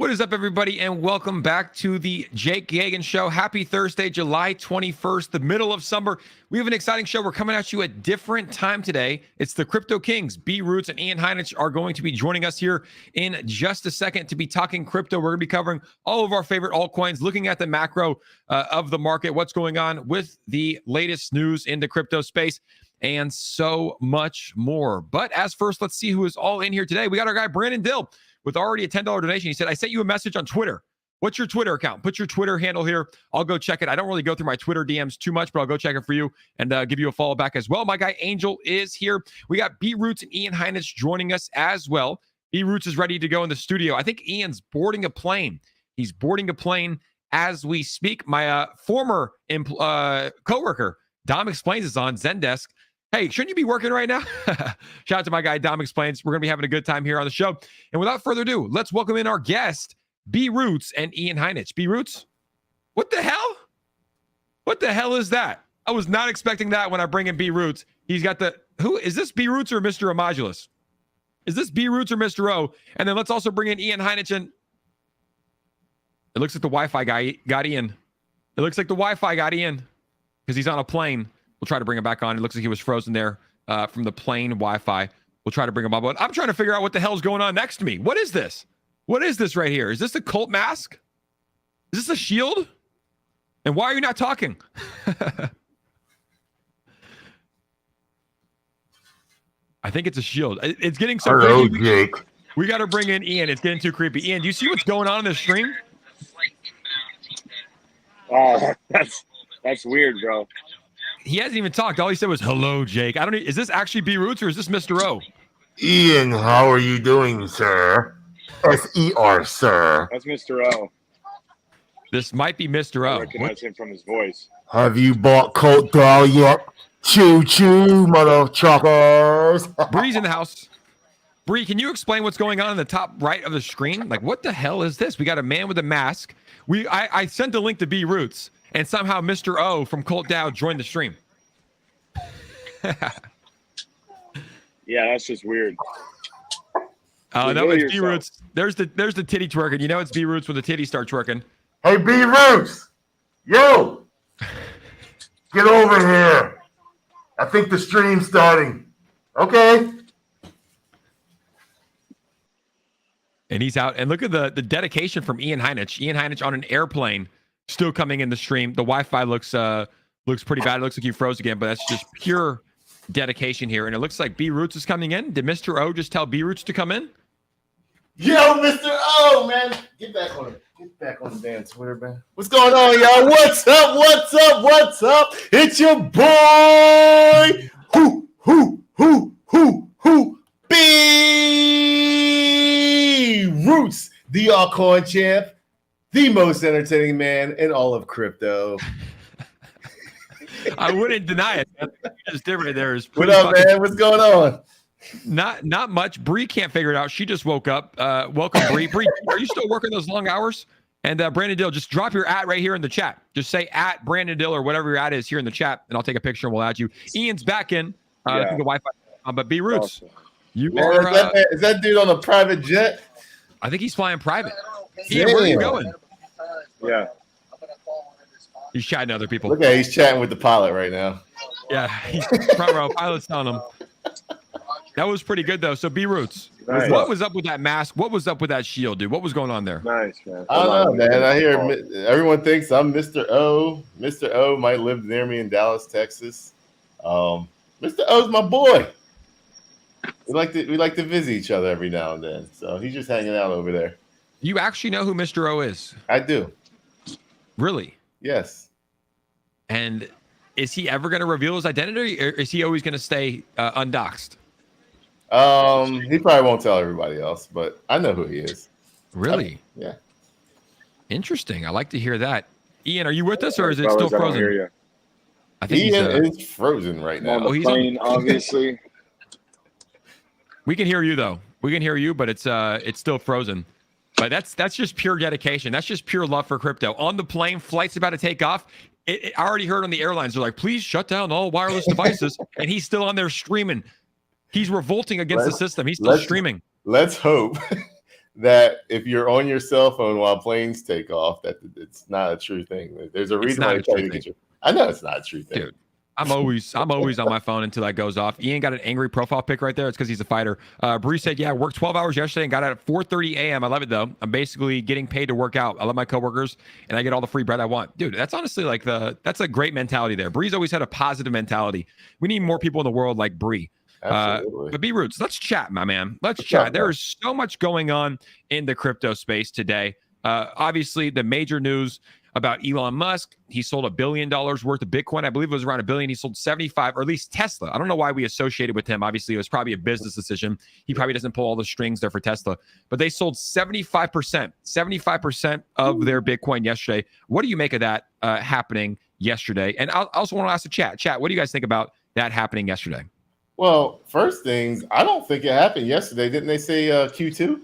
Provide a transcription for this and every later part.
What is up, everybody, and welcome back to the Jake Yagan Show. Happy Thursday, July 21st, the middle of summer. We have an exciting show. We're coming at you at different time today. It's the Crypto Kings. 𝗪𝗓𝗓 and 𝗪𝗓𝗓 are going to be joining us here in just a second to be talking crypto. We're going to be covering all of our favorite altcoins, looking at the macro of the market, what's going on with the latest news in the crypto space, and so much more. But as first, let's see who is all in here today. We got our guy, Brandon Dill, with already a $10 donation. He said, I sent you a message on Twitter. What's your Twitter account? Put your Twitter handle here. I'll go check it. I don't really go through my Twitter DMs too much, but I'll go check it for you and give you a follow back as well. My guy Angel is here. We got 𝗪𝗓𝗓 and 𝗪𝗓𝗓 joining us as well. 𝗪𝗓𝗓𝗓 is ready to go in the studio. I think Ian's boarding a plane. He's boarding a plane as we speak. My former coworker, Dom Explains, is on Zendesk. Hey, shouldn't you be working right now? Shout out to my guy, Dom Explains. We're going to be having a good time here on the show. And without further ado, let's welcome in our guest, 𝗪𝗓𝗓𝗓 and 𝗪𝗓𝗓𝗓. 𝗪𝗓𝗓𝗓, what the hell? What the hell is that? I was not expecting that when I bring in 𝗪𝗓𝗓𝗓. He's got the, who, is this 𝗪𝗓𝗓𝗓 or Mr. Omodulus? Is this 𝗪𝗓𝗓𝗓 or Mr. O? And then let's also bring in 𝗪𝗓𝗓𝗓 and it looks like the Wi-Fi guy got Ian. It looks like the Wi-Fi got Ian because he's on a plane. We'll try to bring him back on. It looks like he was frozen there from the plane Wi-Fi. We'll try to bring him up. But I'm trying to figure out what the hell's going on next to me. What is this? What is this right here? Is this a cult mask? Is this a shield? And why are you not talking? I think it's a shield. It's getting so Hello, creepy. Jake. We got to bring in Ian. It's getting too creepy. Ian, do you see what's going on in the stream? Oh, that's weird, bro. He hasn't even talked. All he said was, hello, Jake. I don't know. Is this actually 𝗪𝗓𝗓𝗓 or is this Mr. O? Ian, how are you doing, sir? S-E-R, sir. That's Mr. O. This might be Mr. I O. recognize him from his voice. Have you bought Colt DAO yet? Choo-choo, mother truckers. Bree's in the house. Bree, can you explain what's going on in the top right of the screen? Like, what the hell is this? We got a man with a mask. I sent a link to 𝗪𝗓𝗓𝗓, and somehow Mr. O from Colt DAO joined the stream. Yeah, that's just weird. Oh, no, it's 𝗪𝗓𝗓𝗓. There's the titty twerking. You know it's 𝗪𝗓𝗓𝗓 when the titties start twerking. Hey, 𝗪𝗓𝗓𝗓. Yo. Get over here. I think the stream's starting. Okay. And he's out. And look at the dedication from 𝗪𝗓𝗓𝗓. 𝗪𝗓𝗓𝗓 on an airplane, still coming in the stream. The Wi-Fi looks pretty bad. It looks like you froze again, but that's just pure dedication here. And it looks like 𝗪𝗓𝗓𝗓𝗓 is coming in. Did Mr. O just tell 𝗪𝗓𝗓𝗓𝗓 to come in? Yo, Mr. O, man. Get back on it. Get back on the damn Twitter, man. What's going on, y'all? What's up? What's up? What's up? It's your boy. Who? 𝗪𝗓𝗓𝗓𝗓, the altcoin champ, the most entertaining man in all of crypto. I wouldn't deny it. What you just did right there is What up, man? What's going on? Not much. Bree can't figure it out. She just woke up. Welcome, Bree. Bree, are you still working those long hours? And Brandon Dill, just drop your @ right here in the chat. Just say @ Brandon Dill or whatever your @ is here in the chat, and I'll take a picture and we'll add you. Ian's back in. I think the Wi-Fi. But 𝗪𝗓𝗓𝗓𝗓, Awesome. you Man, are. is that dude on a private jet? I think he's flying private. Ian, where are you going? Yeah. He's chatting to other people. Look at, he's chatting with the pilot right now. Yeah, he's front row. Pilot's telling him. That was pretty good though. So 𝗪𝗓𝗓𝗓𝗓, Nice. what was up with that mask? What was up with that shield, dude? What was going on there? Nice, man. I don't know, man. I hear everyone thinks I'm Mr. O. Mr. O might live near me in Dallas, Texas. Mr. O's my boy. We like to visit each other every now and then. So he's just hanging out over there. You actually know who Mr. O is? I do. Really? Yes. And is he ever going to reveal his identity, or is he always going to stay undoxed? He probably won't tell everybody else, but I know who he is. Really? Yeah. Interesting. I like to hear that. Ian, are you with us, or is it Fellas, still I don't hear frozen? you. I think Ian is frozen right On now. the he's on- plane, obviously. We can hear you though. We can hear you, but it's still frozen. But that's just pure dedication. That's just pure love for crypto. On the plane, flight's about to take off. I already heard on the airlines, they're like, please shut down all wireless devices. And he's still on there streaming. He's revolting against the system. He's still streaming. Let's hope that if you're on your cell phone while planes take off, that it's not a true thing. There's a reason why I tell you to get your. I know it's not a true thing. Dude, I'm always on my phone until that goes off. Ian got an angry profile pic right there. It's because he's a fighter. Bree said, yeah, I worked 12 hours yesterday and got out at 4:30 a.m. I love it though. I'm basically getting paid to work out. I love my coworkers and I get all the free bread I want. Dude, that's honestly like that's a great mentality there. Bree's always had a positive mentality. We need more people in the world like Bree. But B-Roots, let's chat, my man. Let's chat. There is so much going on in the crypto space today. Obviously, the major news about Elon Musk. He sold $1 billion worth of Bitcoin. I believe it was around $1 billion. He sold 75, or at least Tesla. I don't know why we associated with him. Obviously, it was probably a business decision. He probably doesn't pull all the strings there for Tesla. But they sold 75% of their Bitcoin yesterday. What do you make of that happening yesterday? And I also want to ask the chat. Chat, what do you guys think about that happening yesterday? Well, first things, I don't think it happened yesterday. Didn't they say Q2?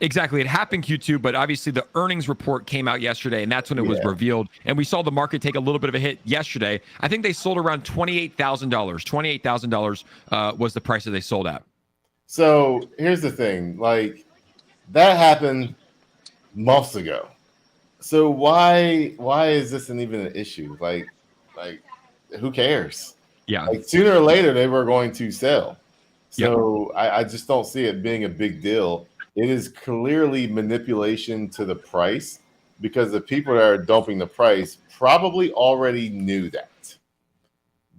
Exactly. It happened Q2, but obviously the earnings report came out yesterday, and that's when it was revealed. And we saw the market take a little bit of a hit yesterday. I think they sold around $28,000. $28,000 was the price that they sold at. So here's the thing. Like, that happened months ago. So why is this even an issue? Like who cares? Yeah. Like, sooner or later, they were going to sell. So I just don't see it being a big deal. It is clearly manipulation to the price because the people that are dumping the price probably already knew that.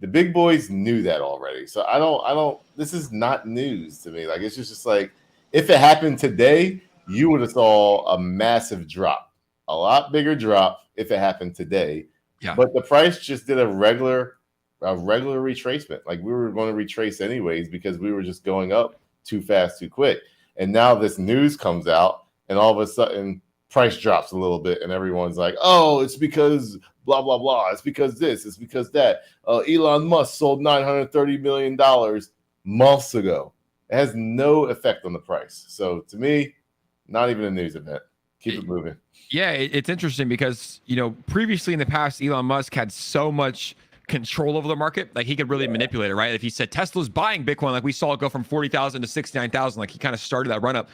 The big boys knew that already. So I don't, this is not news to me. Like, it's just like, if it happened today, you would have saw a massive drop, a lot bigger drop if it happened today. Yeah. But the price just did a regular retracement. Like, we were going to retrace anyways because we were just going up too fast, too quick. And now this news comes out and all of a sudden price drops a little bit and everyone's like, oh, it's because blah, blah, blah. It's because this, it's because that. Elon Musk sold $930 million months ago. It has no effect on the price. So to me, not even a news event. Keep it moving. Yeah, it's interesting because, previously in the past, Elon Musk had so much control over the market. Like, he could really manipulate it, right? If he said Tesla's buying Bitcoin, like we saw it go from 40,000 to 69,000, like he kind of started that run up.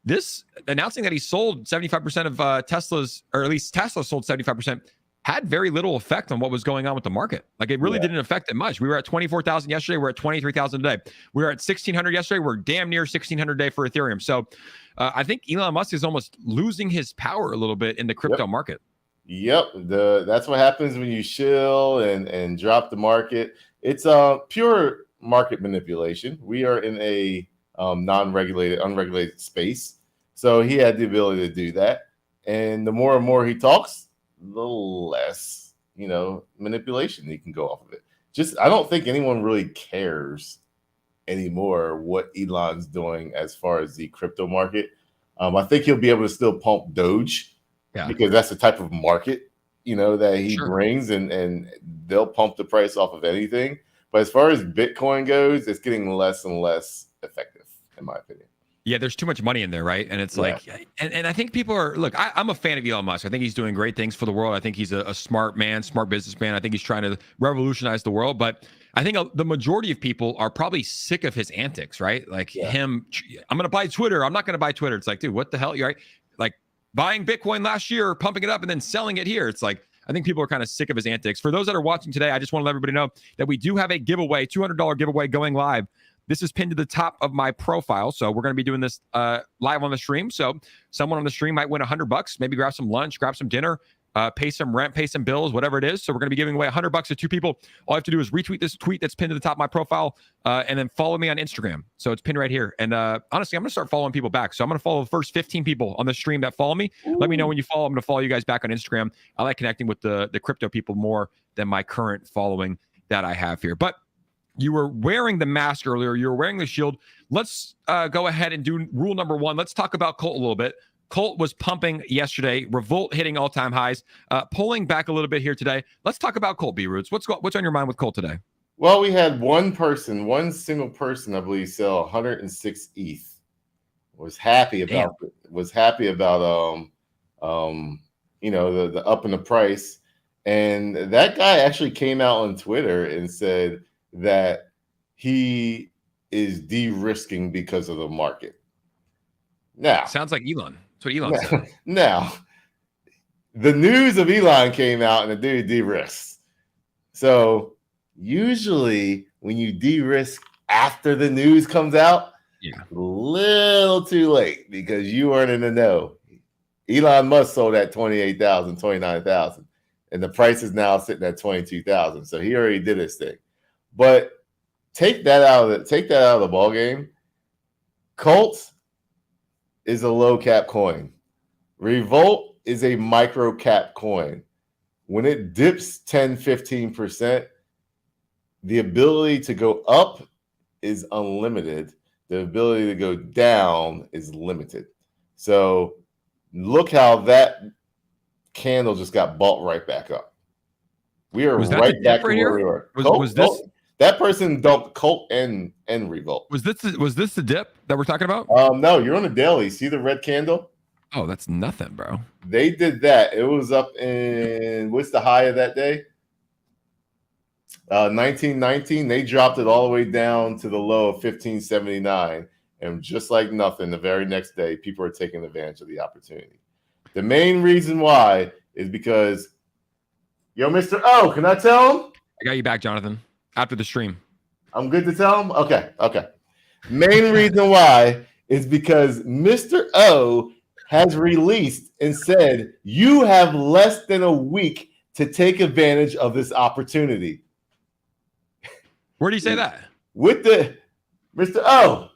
This announcing that he sold 75% of Tesla's, or at least Tesla sold 75%, had very little effect on what was going on with the market. Like, it really didn't affect it much. We were at 24,000 yesterday. We're at 23,000 today. We were at 1,600 yesterday. We're damn near 1,600 today for Ethereum. So I think Elon Musk is almost losing his power a little bit in the crypto market. Yep, that's what happens when you shill and drop the market. It's pure market manipulation. We are in a unregulated space, so he had the ability to do that. And the more and more he talks, the less manipulation he can go off of it. I don't think anyone really cares anymore what Elon's doing as far as the crypto market. I think he'll be able to still pump Doge. Yeah. Because that's the type of market, that he brings, and they'll pump the price off of anything. But as far as Bitcoin goes, it's getting less and less effective, in my opinion. Yeah, there's too much money in there, right? And it's like, and I think people are, look, I'm a fan of Elon Musk. I think he's doing great things for the world. I think he's a smart man, smart businessman. I think he's trying to revolutionize the world. But I think the majority of people are probably sick of his antics, right? Like him, I'm going to buy Twitter. I'm not going to buy Twitter. It's like, dude, what the hell? You're right. Like, buying Bitcoin last year, pumping it up, and then selling it here. It's like, I think people are kind of sick of his antics. For those that are watching today, I just want to let everybody know that we do have a giveaway, $200 giveaway going live. This is pinned to the top of my profile. So we're going to be doing this live on the stream. So someone on the stream might win $100, maybe grab some lunch, grab some dinner, pay some rent, pay some bills, whatever it is. So we're going to be giving away $100 to two people. All you have to do is retweet this tweet that's pinned to the top of my profile, and then follow me on Instagram. So it's pinned right here. And honestly, I'm going to start following people back. So I'm going to follow the first 15 people on the stream that follow me. Ooh. Let me know when you follow. I'm going to follow you guys back on Instagram. I like connecting with the crypto people more than my current following that I have here. But you were wearing the mask earlier. You were wearing the shield. Let's go ahead and do rule number one. Let's talk about Colt a little bit. Colt was pumping yesterday. Revolt hitting all-time highs. Pulling back a little bit here today. Let's talk about Colt, B-Roots. What's on your mind with Colt today? Well, we had one single person, I believe, sell 106 ETH. Was happy about the up in the price. And that guy actually came out on Twitter and said that he is de-risking because of the market. Now, Sounds like Elon. That's what Elon said. now, the news of Elon came out and the dude de-risks. So usually when you de-risk after the news comes out, Yeah, a little too late because you weren't in the know. Elon Musk sold at 28,000, 29,000, and the price is now sitting at 22,000. So he already did his thing. But take that out of the ball game. Colt is a low cap coin. Revolt is a micro cap coin. When it dips 10, 15%, the ability to go up is unlimited. The ability to go down is limited. So look how that candle just got bought right back up. We are right back to where we were. That person dumped Colt and Revolt. Was this the dip that we're talking about? No, you're on the daily. See the red candle? Oh, that's nothing, bro. They did that. It was up in, what's the high of that day? 1919. They dropped it all the way down to the low of 1579. And just like nothing, the very next day, people are taking advantage of the opportunity. The main reason why is because, yo, Mr. O, can I tell him? I got you back, Jonathan, after the stream. I'm good to tell him? Okay. Main reason why is because Mr. O has released and said, you have less than a week to take advantage of this opportunity. Where do you say that? With the Mr. O.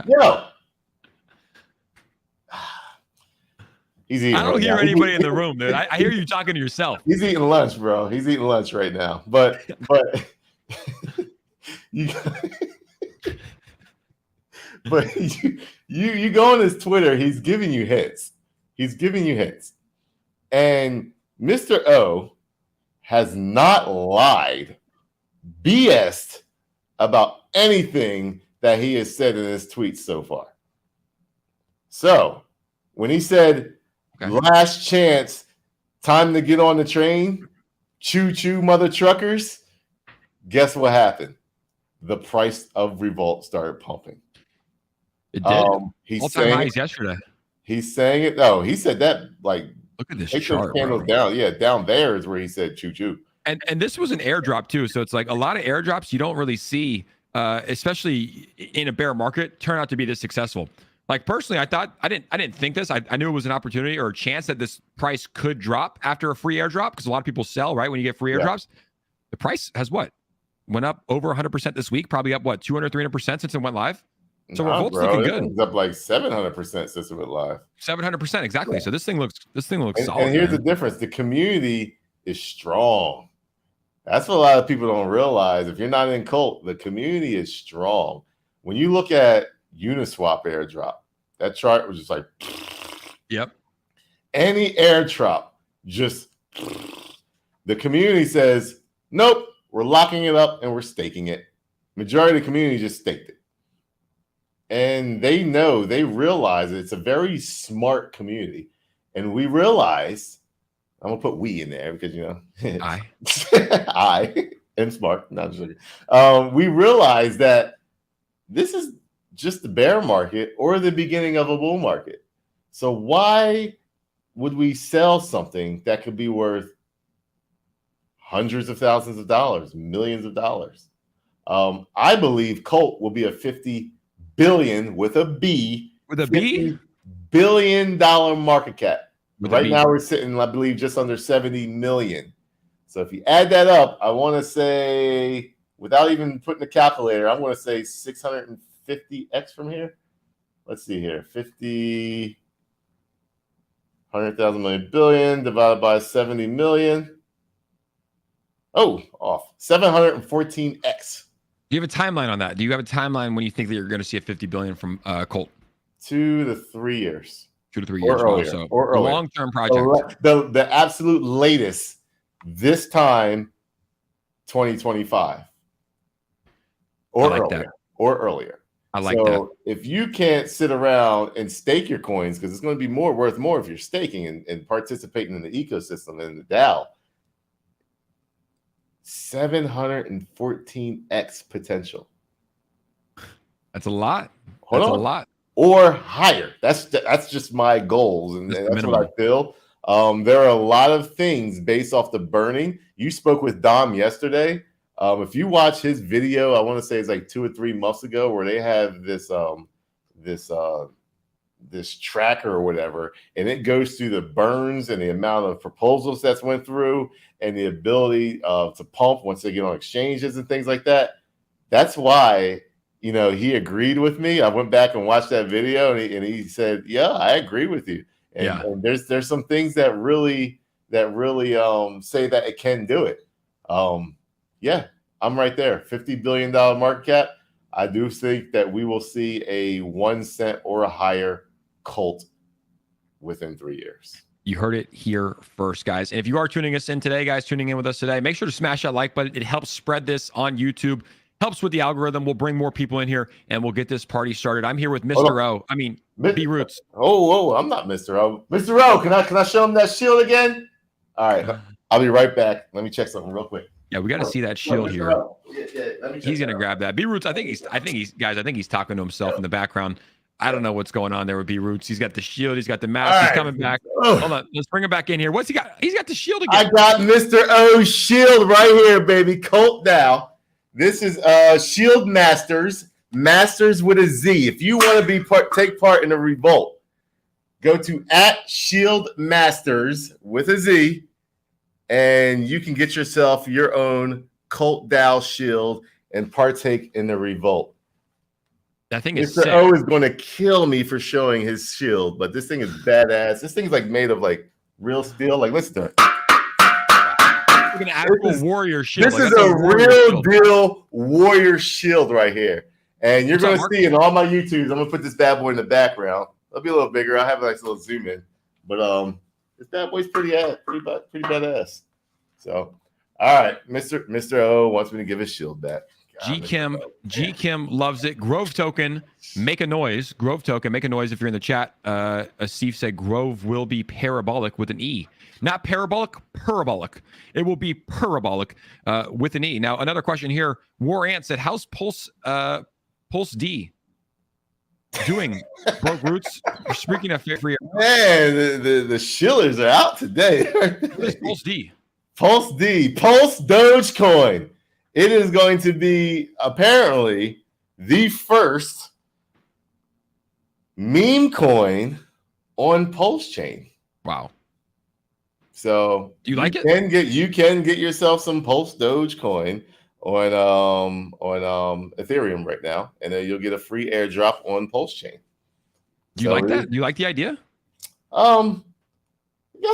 Yo. He's eating. I don't right hear now. anybody in the room, dude. I hear you talking to yourself. He's eating lunch, bro. He's eating lunch right now. But you but you go on his Twitter, he's giving you hits. And Mr. O has not lied, BS'd about anything that he has said in his tweets so far. So when he said, last chance, time to get on the train, choo-choo, mother truckers, guess what happened? The price of Revolt started pumping. It did. He's all-time saying highs yesterday. He's saying it. No, he said that like, look at this take chart, those candles bro. down. Yeah, down there is where he said choo-choo. And this was an airdrop too. So it's like a lot of airdrops you don't really see, especially in a bear market, turn out to be this successful. Like personally, I didn't think this. I knew it was an opportunity or a chance that this price could drop after a free airdrop because a lot of people sell right when you get free airdrops. The price has went up over 100% this week, probably up 200, 300% since it went live. So Revolt's looking good. It's up like 700% since it went live. 700% exactly. Yeah. So this thing looks solid. And here's the difference: the community is strong. That's what a lot of people don't realize. If you're not in Colt, the community is strong. When you look at Uniswap airdrop, that chart was just like, yep. Any airdrop, just the community says, nope, we're locking it up and we're staking it. Majority of the community just staked it. And they know, they realize it's a very smart community. And we realize, I'm gonna put we in there because I am smart. Not just we realize that this is just the bear market or the beginning of a bull market. So why would we sell something that could be worth hundreds of thousands of dollars, millions of dollars? I believe Colt will be a 50 billion with a B. With a B? $50 billion market cap. Right now we're sitting, I believe, just under 70 million. So if you add that up, I want to say, without even putting the calculator, I'm going to say 650x from here. Let's see here. 50, 100,000 million billion divided by 70 million. Oh, off. 714x. Do you have a timeline on that? Do you have a timeline when you think that you're going to see a 50 billion from Colt? 2 to 3 years. 2 to 3 years. Or earlier. Long-term project. The absolute latest, this time, 2025. Or earlier. I like that. So if you can't sit around and stake your coins, because it's going to be worth more if you're staking and participating in the ecosystem and the DAO, 714x potential. That's a lot. That's a lot. or higher. That's just my goals, and that's what I feel. There are a lot of things based off the burning. You spoke with Dom yesterday. If you watch his video, I want to say it's like 2 or 3 months ago, where they have this tracker or whatever, and it goes through the burns and the amount of proposals that's went through and the ability to pump once they get on exchanges and things like that. That's why, he agreed with me. I went back and watched that video, and he said, "Yeah, I agree with you." And there's some things that really say that it can do it. Yeah, I'm right there. $50 billion market cap. I do think that we will see a 1 cent or a higher Colt within 3 years. You heard it here first, guys. And if you are tuning us in today, guys, tuning in with us today, make sure to smash that like button. It helps spread this on YouTube, helps with the algorithm. We'll bring more people in here, and we'll get this party started. I'm here with Mr. O. I mean, 𝗪𝗧𝗛𝗏. Oh, I'm not Mr. O. Mr. O, can I show him that shield again? All right, I'll be right back. Let me check something real quick. Yeah, we got to see that shield here. Yeah, He's gonna grab that. 𝗪𝗧𝗏. I think he's talking to himself in the background. I don't know what's going on there with 𝗪𝗧𝗏. He's got the shield. He's got the mask. He's coming back. Hold on. Let's bring him back in here. What's he got? He's got the shield again. I got Mr. O's shield right here, baby. Colt DAO. This is Shield Masters. Masters with a Z. If you want to take part in a revolt, go to @Shield Masters with a Z, and you can get yourself your own Colt DAO shield and partake in the revolt. That thing is Mr. sick. O is going to kill me for showing his shield, but this thing is badass. This thing is like made of like real steel. Like, listen to it. Like an actual warrior shield. This is a real deal warrior shield right here. And you're going to see in all my YouTubes, I'm going to put this bad boy in the background. It'll be a little bigger. I'll have a nice little zoom in. But this bad boy's pretty badass. So, all right. Mr. O wants me to give his shield back. G-Kim loves it. Grove token, make a noise. Grove token, make a noise if you're in the chat. Steve said Grove will be parabolic with an E. Not parabolic, parabolic. It will be parabolic with an E. Now, another question here. War Ant said, how's Pulse D doing? Broke Roots. Speaking of free. Man, the shillers are out today. What is Pulse D? Pulse D. Pulse Dogecoin. It is going to be apparently the first meme coin on Pulse Chain. Wow. So do you like it? You can get yourself some Pulse Dogecoin on Ethereum right now, and then you'll get a free airdrop on Pulse Chain. Do you like that? Do you like the idea? Got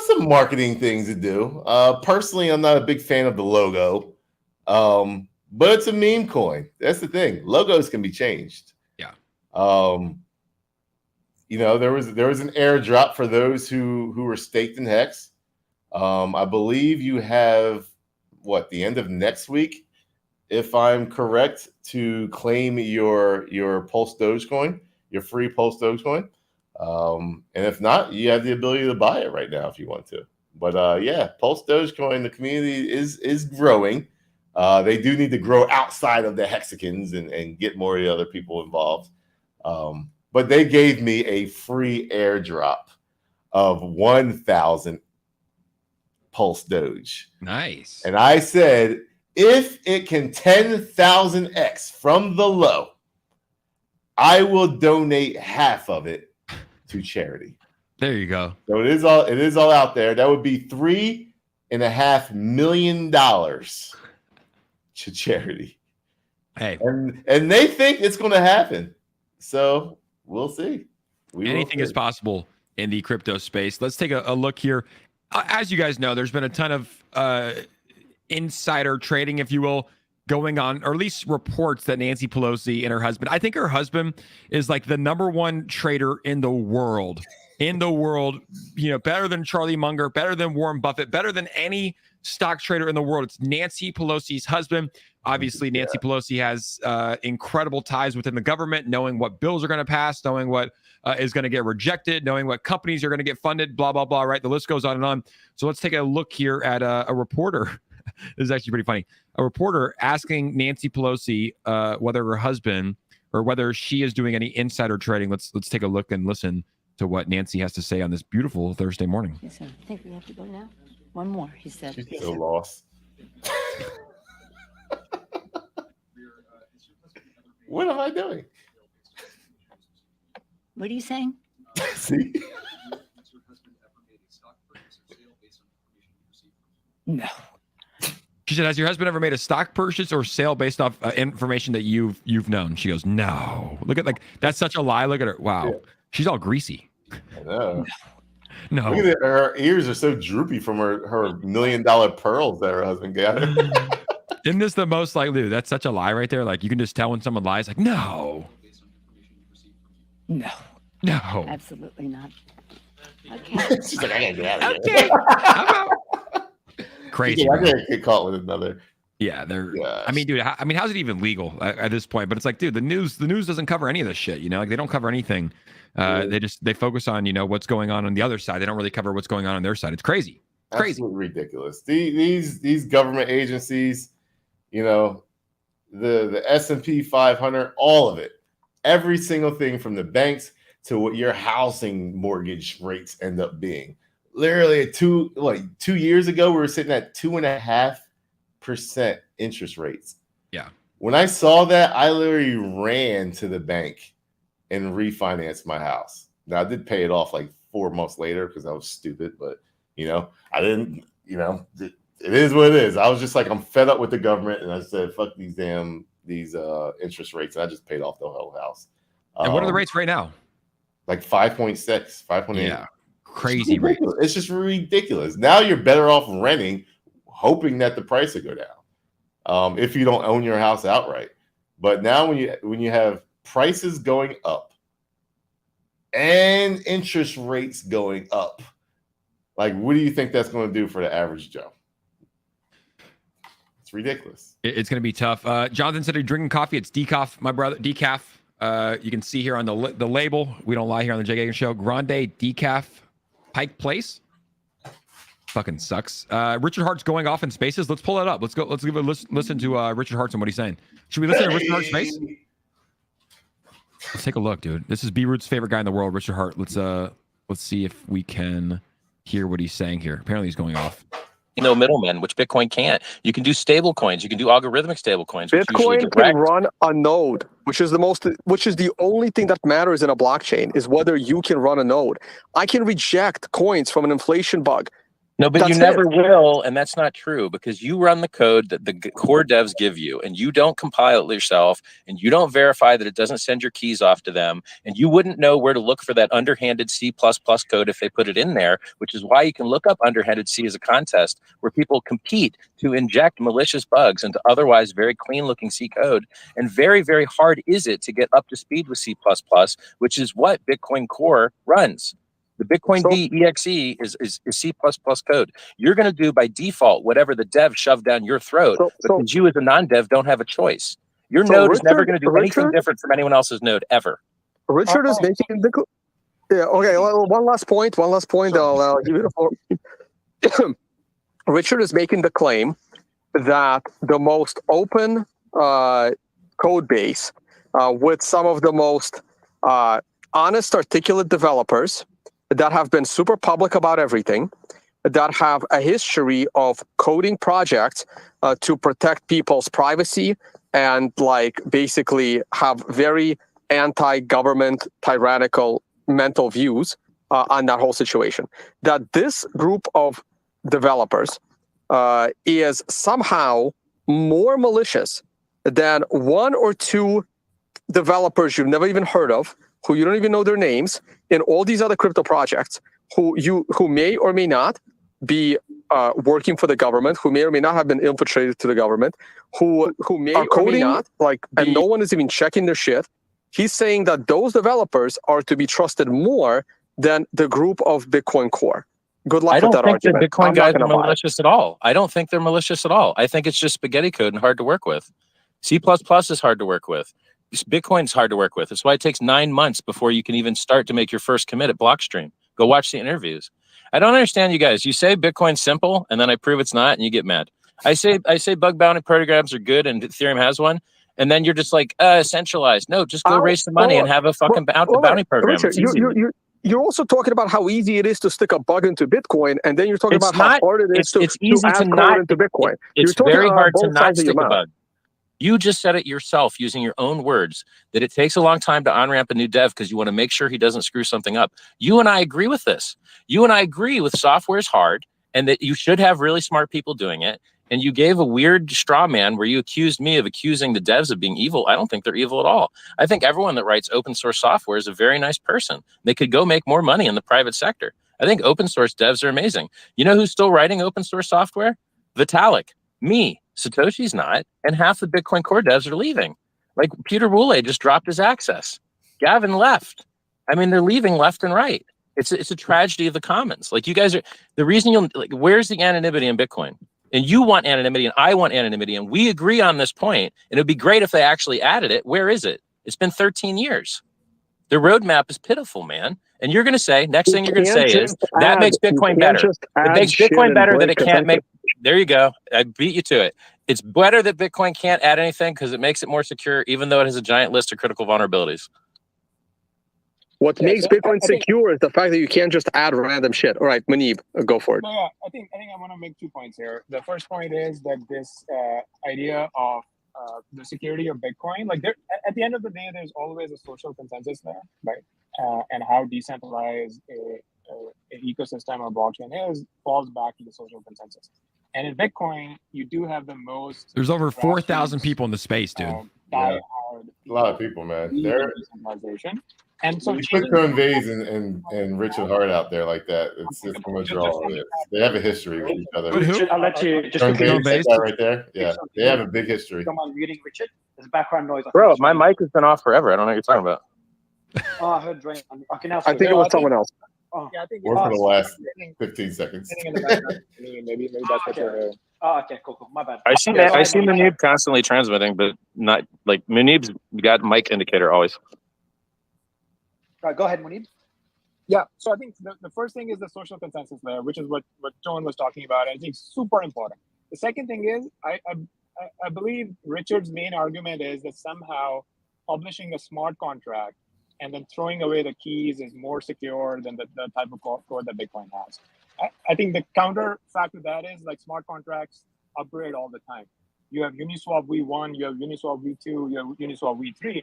some marketing things to do. Personally, I'm not a big fan of the logo. But it's a meme coin. That's the thing. Logos can be changed. Yeah. There was an airdrop for those who were staked in Hex. I believe you have the end of next week, if I'm correct, to claim your Pulse Dogecoin, your free Pulse Dogecoin. And if not, you have the ability to buy it right now if you want to. But yeah, Pulse Dogecoin, the community is growing. They do need to grow outside of the hexagons and get more of the other people involved. But they gave me a free airdrop of 1,000 Pulse Doge. Nice. And I said, if it can 10,000x from the low, I will donate half of it to charity. There you go. So it is all out there. That would be $3.5 million to charity. Hey, and they think it's going to happen. So we'll see. Anything is possible in the crypto space. Let's take a look here. As you guys know, there's been a ton of insider trading, if you will, going on, or at least reports that Nancy Pelosi and her husband, I think her husband is like the #1 trader in the world, better than Charlie Munger, better than Warren Buffett, better than any stock trader in the world. It's Nancy Pelosi's husband. Obviously, Nancy Pelosi has incredible ties within the government, knowing what bills are going to pass, knowing what is going to get rejected, knowing what companies are going to get funded, blah, blah, blah, right? The list goes on and on. So let's take a look here at a reporter. This is actually pretty funny. A reporter asking Nancy Pelosi whether her husband or whether she is doing any insider trading. Let's take a look and listen to what Nancy has to say on this beautiful Thursday morning. Yes, sir. I think we have to go now. One more, he said. She's so lost. What am I doing? What are you saying? See? No. She said, has your husband ever made a stock purchase or sale based off information that you've known? She goes, no. Look at, like, that's such a lie. Look at her. Wow. Yeah. She's all greasy. I know. No. Look at it. Her ears are so droopy from her $1 million pearls that her husband got her. Isn't this the most, like, dude, that's such a lie right there. Like, you can just tell when someone lies. Like, no. No. No. Absolutely not. Okay. She's like, I gotta get out of here. Okay. I'm out. Crazy. Yeah, I bro. gotta get caught with another. Yeah, they're. Gosh. I mean, dude. I mean, how's it even legal at this point? But it's like, dude, the news doesn't cover any of this shit. You know, like they don't cover anything. They focus on what's going on the other side. They don't really cover what's going on their side. It's crazy. Crazy. Absolutely ridiculous. These government agencies, the S&P 500, all of it, every single thing from the banks to what your housing mortgage rates end up being. Literally 2 years ago, we were sitting at 2.5% interest rates. Yeah. When I saw that, I literally ran to the bank and refinanced my house. Now I did pay it off like 4 months later because I was stupid, but I didn't. It is what it is. I was just like, I'm fed up with the government, and I said, fuck these interest rates, and I just paid off the whole house. And what are the rates right now? Like 5.6, 5.8. Yeah. Crazy rate. It's just ridiculous. Now you're better off renting, hoping that the price will go down. If you don't own your house outright. But now when you have prices going up and interest rates going up, like, what do you think that's going to do for the average Joe? It's ridiculous. It's going to be tough. Jonathan said, "Are you drinking coffee?" It's decaf, my brother. Decaf. You can see here on the label. We don't lie here on the Jay Gagan Show. Grande Decaf, Pike Place. Fucking sucks. Richard Hart's going off in spaces. Let's pull that up. Let's go. Let's give a listen to Richard Hart and what he's saying. Should we listen to Richard Hart's face? Let's take a look, dude. This is B-Root's favorite guy in the world, Richard Hart. Let's see if we can hear what he's saying here. Apparently, he's going off. Middlemen, which Bitcoin can't. You can do stable coins. You can do algorithmic stable coins. Bitcoin can run a node, which is the only thing that matters in a blockchain is whether you can run a node. I can reject coins from an inflation bug. No, but you never will, and that's not true because you run the code that the core devs give you, and you don't compile it yourself, and you don't verify that it doesn't send your keys off to them, and you wouldn't know where to look for that underhanded C++ code if they put it in there, which is why you can look up underhanded C as a contest where people compete to inject malicious bugs into otherwise very clean-looking C code, and very, very hard is it to get up to speed with C++, which is what Bitcoin Core runs. The Bitcoin D EXE is C++ code. You're going to do by default whatever the dev shoved down your throat because you as a non-dev don't have a choice. Your node is never going to do anything different from anyone else's node ever. Richard is making the... Yeah, okay, one last point. I'll give you the floor. Richard is making the claim that the most open code base with some of the most honest, articulate developers that have been super public about everything, that have a history of coding projects to protect people's privacy and basically have very anti-government, tyrannical mental views on that whole situation. That this group of developers is somehow more malicious than one or two developers you've never even heard of, who you don't even know their names, in all these other crypto projects, who may or may not be working for the government, who may or may not have been infiltrated to the government, who may are coding, or may not, and no one is even checking their shit. He's saying that those developers are to be trusted more than the group of Bitcoin Core. Good luck with that argument. I don't think the Bitcoin guys are malicious at all. I don't think they're malicious at all. I think it's just spaghetti code and hard to work with. C++ is hard to work with. Bitcoin's hard to work with. That's why it takes 9 months before you can even start to make your first commit at Blockstream. Go watch the interviews. I don't understand you guys. You say Bitcoin's simple, and then I prove it's not, and you get mad. I say bug bounty programs are good, and Ethereum has one, And then you're just like, centralized. No, just go raise some money and have a fucking bounty program. Richard, It's easy. you're also talking about how easy it is to stick a bug into Bitcoin, and then you're talking It's about not- how hard it is it's easy add to code not- into Bitcoin. It's You're talking very about hard to both not sides of your stick a mouth. bug. You just said it yourself using your own words that it takes a long time to on-ramp a new dev because you want to make sure he doesn't screw something up. You and I agree with this. You and I agree with software is hard and that you should have really smart people doing it. And you gave a weird straw man where you accused me of accusing the devs of being evil. I don't think they're evil at all. I think everyone that writes open source software is a very nice person. They could go make more money in the private sector. I think open source devs are amazing. You know who's still writing open source software? Vitalik, me. Satoshi's not, and half the Bitcoin core devs are leaving. Like Peter Wooley just dropped his access. Gavin left. I mean, they're leaving left and right. It's a tragedy of the commons. Like you guys are, the reason you'll, like, where's the anonymity in Bitcoin? And you want anonymity and I want anonymity and we agree on this point. And it'd be great if they actually added it. Where is it? It's been 13 years. The roadmap is pitiful, man. And you're going to say, next thing you're going to say is, that makes Bitcoin better. It makes Bitcoin better that it can't make, there you go. I beat you to it. It's better that Bitcoin can't add anything because it makes it more secure, even though it has a giant list of critical vulnerabilities. What makes Bitcoin secure is the fact that you can't just add random shit. All right, Manib, go for it. No, yeah, I think I want to make 2 points here. The first point is that this idea of the security of Bitcoin, like there, at the end of the day, there's always a social consensus there, right? And how decentralized an ecosystem or blockchain is falls back to the social consensus. And in Bitcoin, you do have the most. There's over 4,000 people in the space, dude. Yeah. A lot of people, man. They're decentralization. And so you put 𝗏𝗏𝗧𝗛 and Richard Hart out there like that, it's just pretty much all it is. They have a history with each other. But who? I'll let you just 𝗏𝗏𝗧𝗛, that right there. Yeah, they have a big history. Someone muting Richard. There's background noise. Bro, my mic has been off forever. I don't know what you're talking about. Oh, I heard Dwayne. Okay, now I think it was someone else. Oh, yeah, I think Or for the last 15 seconds. in the background. Maybe that's what you're. oh, okay, cool. My bad. I see Munib constantly transmitting, but not like Munib's got mic indicator always. Right, go ahead, Munib. Yeah, so I think the first thing is the social consensus layer, which is what Tone was talking about. I think super important. The second thing is I believe Richard's main argument is that somehow publishing a smart contract and then throwing away the keys is more secure than the type of code that Bitcoin has. I think the counter fact to that is like smart contracts upgrade all the time. You have Uniswap v1, you have Uniswap v2, you have Uniswap v3.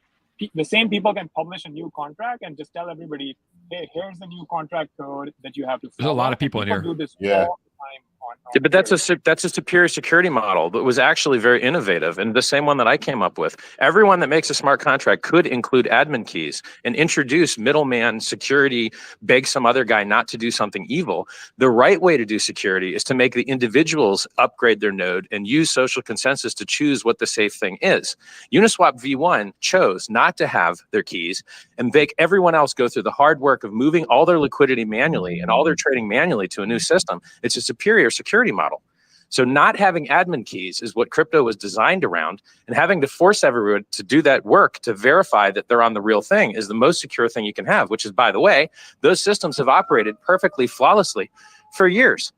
The same people can publish a new contract and just tell everybody, hey, here's the new contract code that you have to follow. There's a lot of people in here. Do this Yeah. all the time on Yeah, but that's a superior security model that was actually very innovative and the same one that I came up with. Everyone that makes a smart contract could include admin keys and introduce middleman security, beg some other guy not to do something evil. The right way to do security is to make the individuals upgrade their node and use social consensus to choose what the safe thing is. Uniswap v1 chose not to have their keys and make everyone else go through the hard work of moving all their liquidity manually and all their trading manually to a new system. It's a superior security model. So not having admin keys is what crypto was designed around, and having to force everyone to do that work to verify that they're on the real thing is the most secure thing you can have, which is, by the way, those systems have operated perfectly flawlessly for years.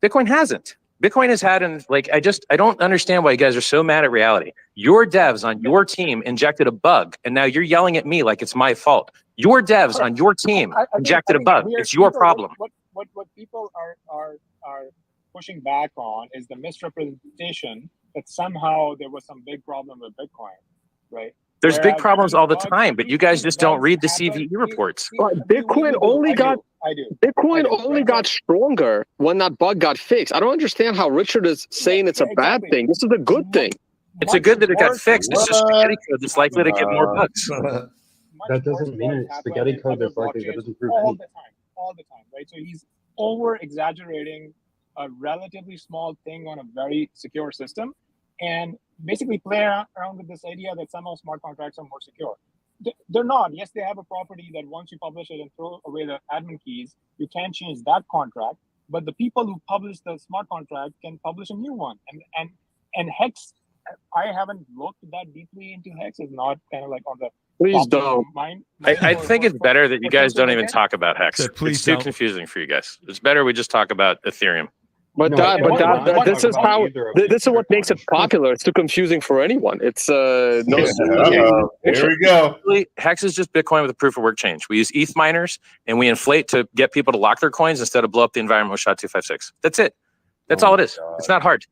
Bitcoin hasn't. Bitcoin has had, and like, I don't understand why you guys are so mad at reality. Your devs on your team injected a bug, and now you're yelling at me like it's my fault. Your devs on your team injected a bug. It's your problem. What people are pushing back on is the misrepresentation that somehow there was some big problem with Bitcoin, right? There's big problems all the time, but you guys just don't read the CVE reports. But Bitcoin only got stronger when that bug got fixed. I don't understand how Richard is saying it's a bad thing. This is a good thing. It's a good that it got fixed. It's just spaghetti code that's likely to get more bugs. That doesn't mean it's spaghetti code that's likely. That doesn't prove anything. All the time, right? So he's over-exaggerating a relatively small thing on a very secure system and basically play around with this idea that somehow smart contracts are more secure. They're not. Yes, they have a property that once you publish it and throw away the admin keys, you can't change that contract. But the people who publish the smart contract can publish a new one. And Hex, I haven't looked that deeply into Hex. It's not kind of like on the Please don't. I think it's better that you guys don't even talk about Hex. So please it's too don't. confusing for you guys. It's better we just talk about Ethereum. But No, that, it but wasn't that, talking this is about how. either of This is what these. makes it popular. It's too confusing for anyone. It's no. Here we go. Really, Hex is just Bitcoin with a proof of work change. We use ETH miners and we inflate to get people to lock their coins instead of blow up the environment with SHA-256. That's it. That's all it is. It's not hard.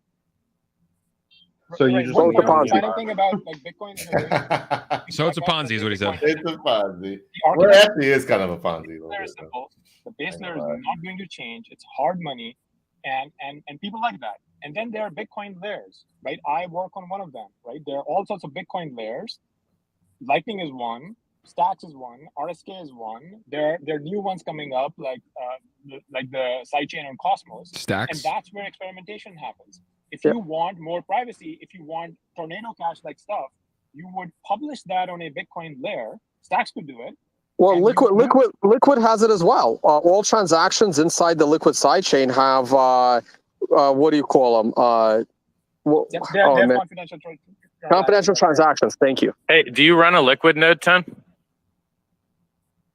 So you Right, just one Both more Ponzi. exciting thing about like Bitcoin. So it's a Ponzi, is what he said. It's a Ponzi. The Well, it architecture actually is kind of a Ponzi. A little very bit, though. simple. The base layer is not going to change. It's hard money, and people like that. And then there are Bitcoin layers, right? I work on one of them, right? There are all sorts of Bitcoin layers. Lightning is one. Stacks is one. RSK is one. There are new ones coming up, like the sidechain on Cosmos. Stacks. And that's where experimentation happens. If Yep. you want more privacy, if you want tornado cash like stuff, you would publish that on a Bitcoin layer. Stacks could do it. Well, And Liquid has it as well. All transactions inside the Liquid sidechain have what do you call them? They're confidential. Confidential transactions. Thank you. Hey, do you run a Liquid node, Ton?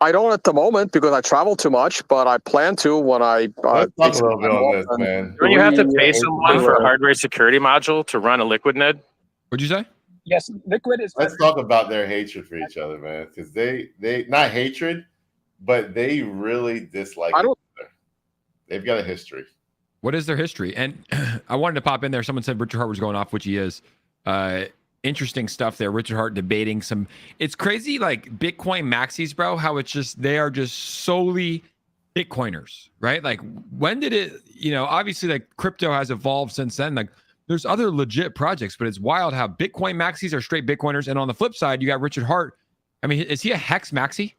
I don't at the moment because I travel too much, but I plan to when I. Let's talk a little bit on this, man. Don't you have to pay Yeah, someone for a hardware security module to run a Liquid node? What'd you say? Yes, Liquid is. Let's talk about their hatred for each other, man. Because they not hatred, but they really dislike each other. They've got a history. What is their history? And I wanted to pop in there. Someone said Richard Hart was going off, which he is. Interesting stuff there. Richard Hart debating some. It's crazy, like Bitcoin maxis, bro. How it's just they are just solely Bitcoiners, right? Like when did it? Obviously, like crypto has evolved since then. Like there's other legit projects, but it's wild how Bitcoin maxis are straight Bitcoiners. And on the flip side, you got Richard Hart. I mean, is he a Hex maxi?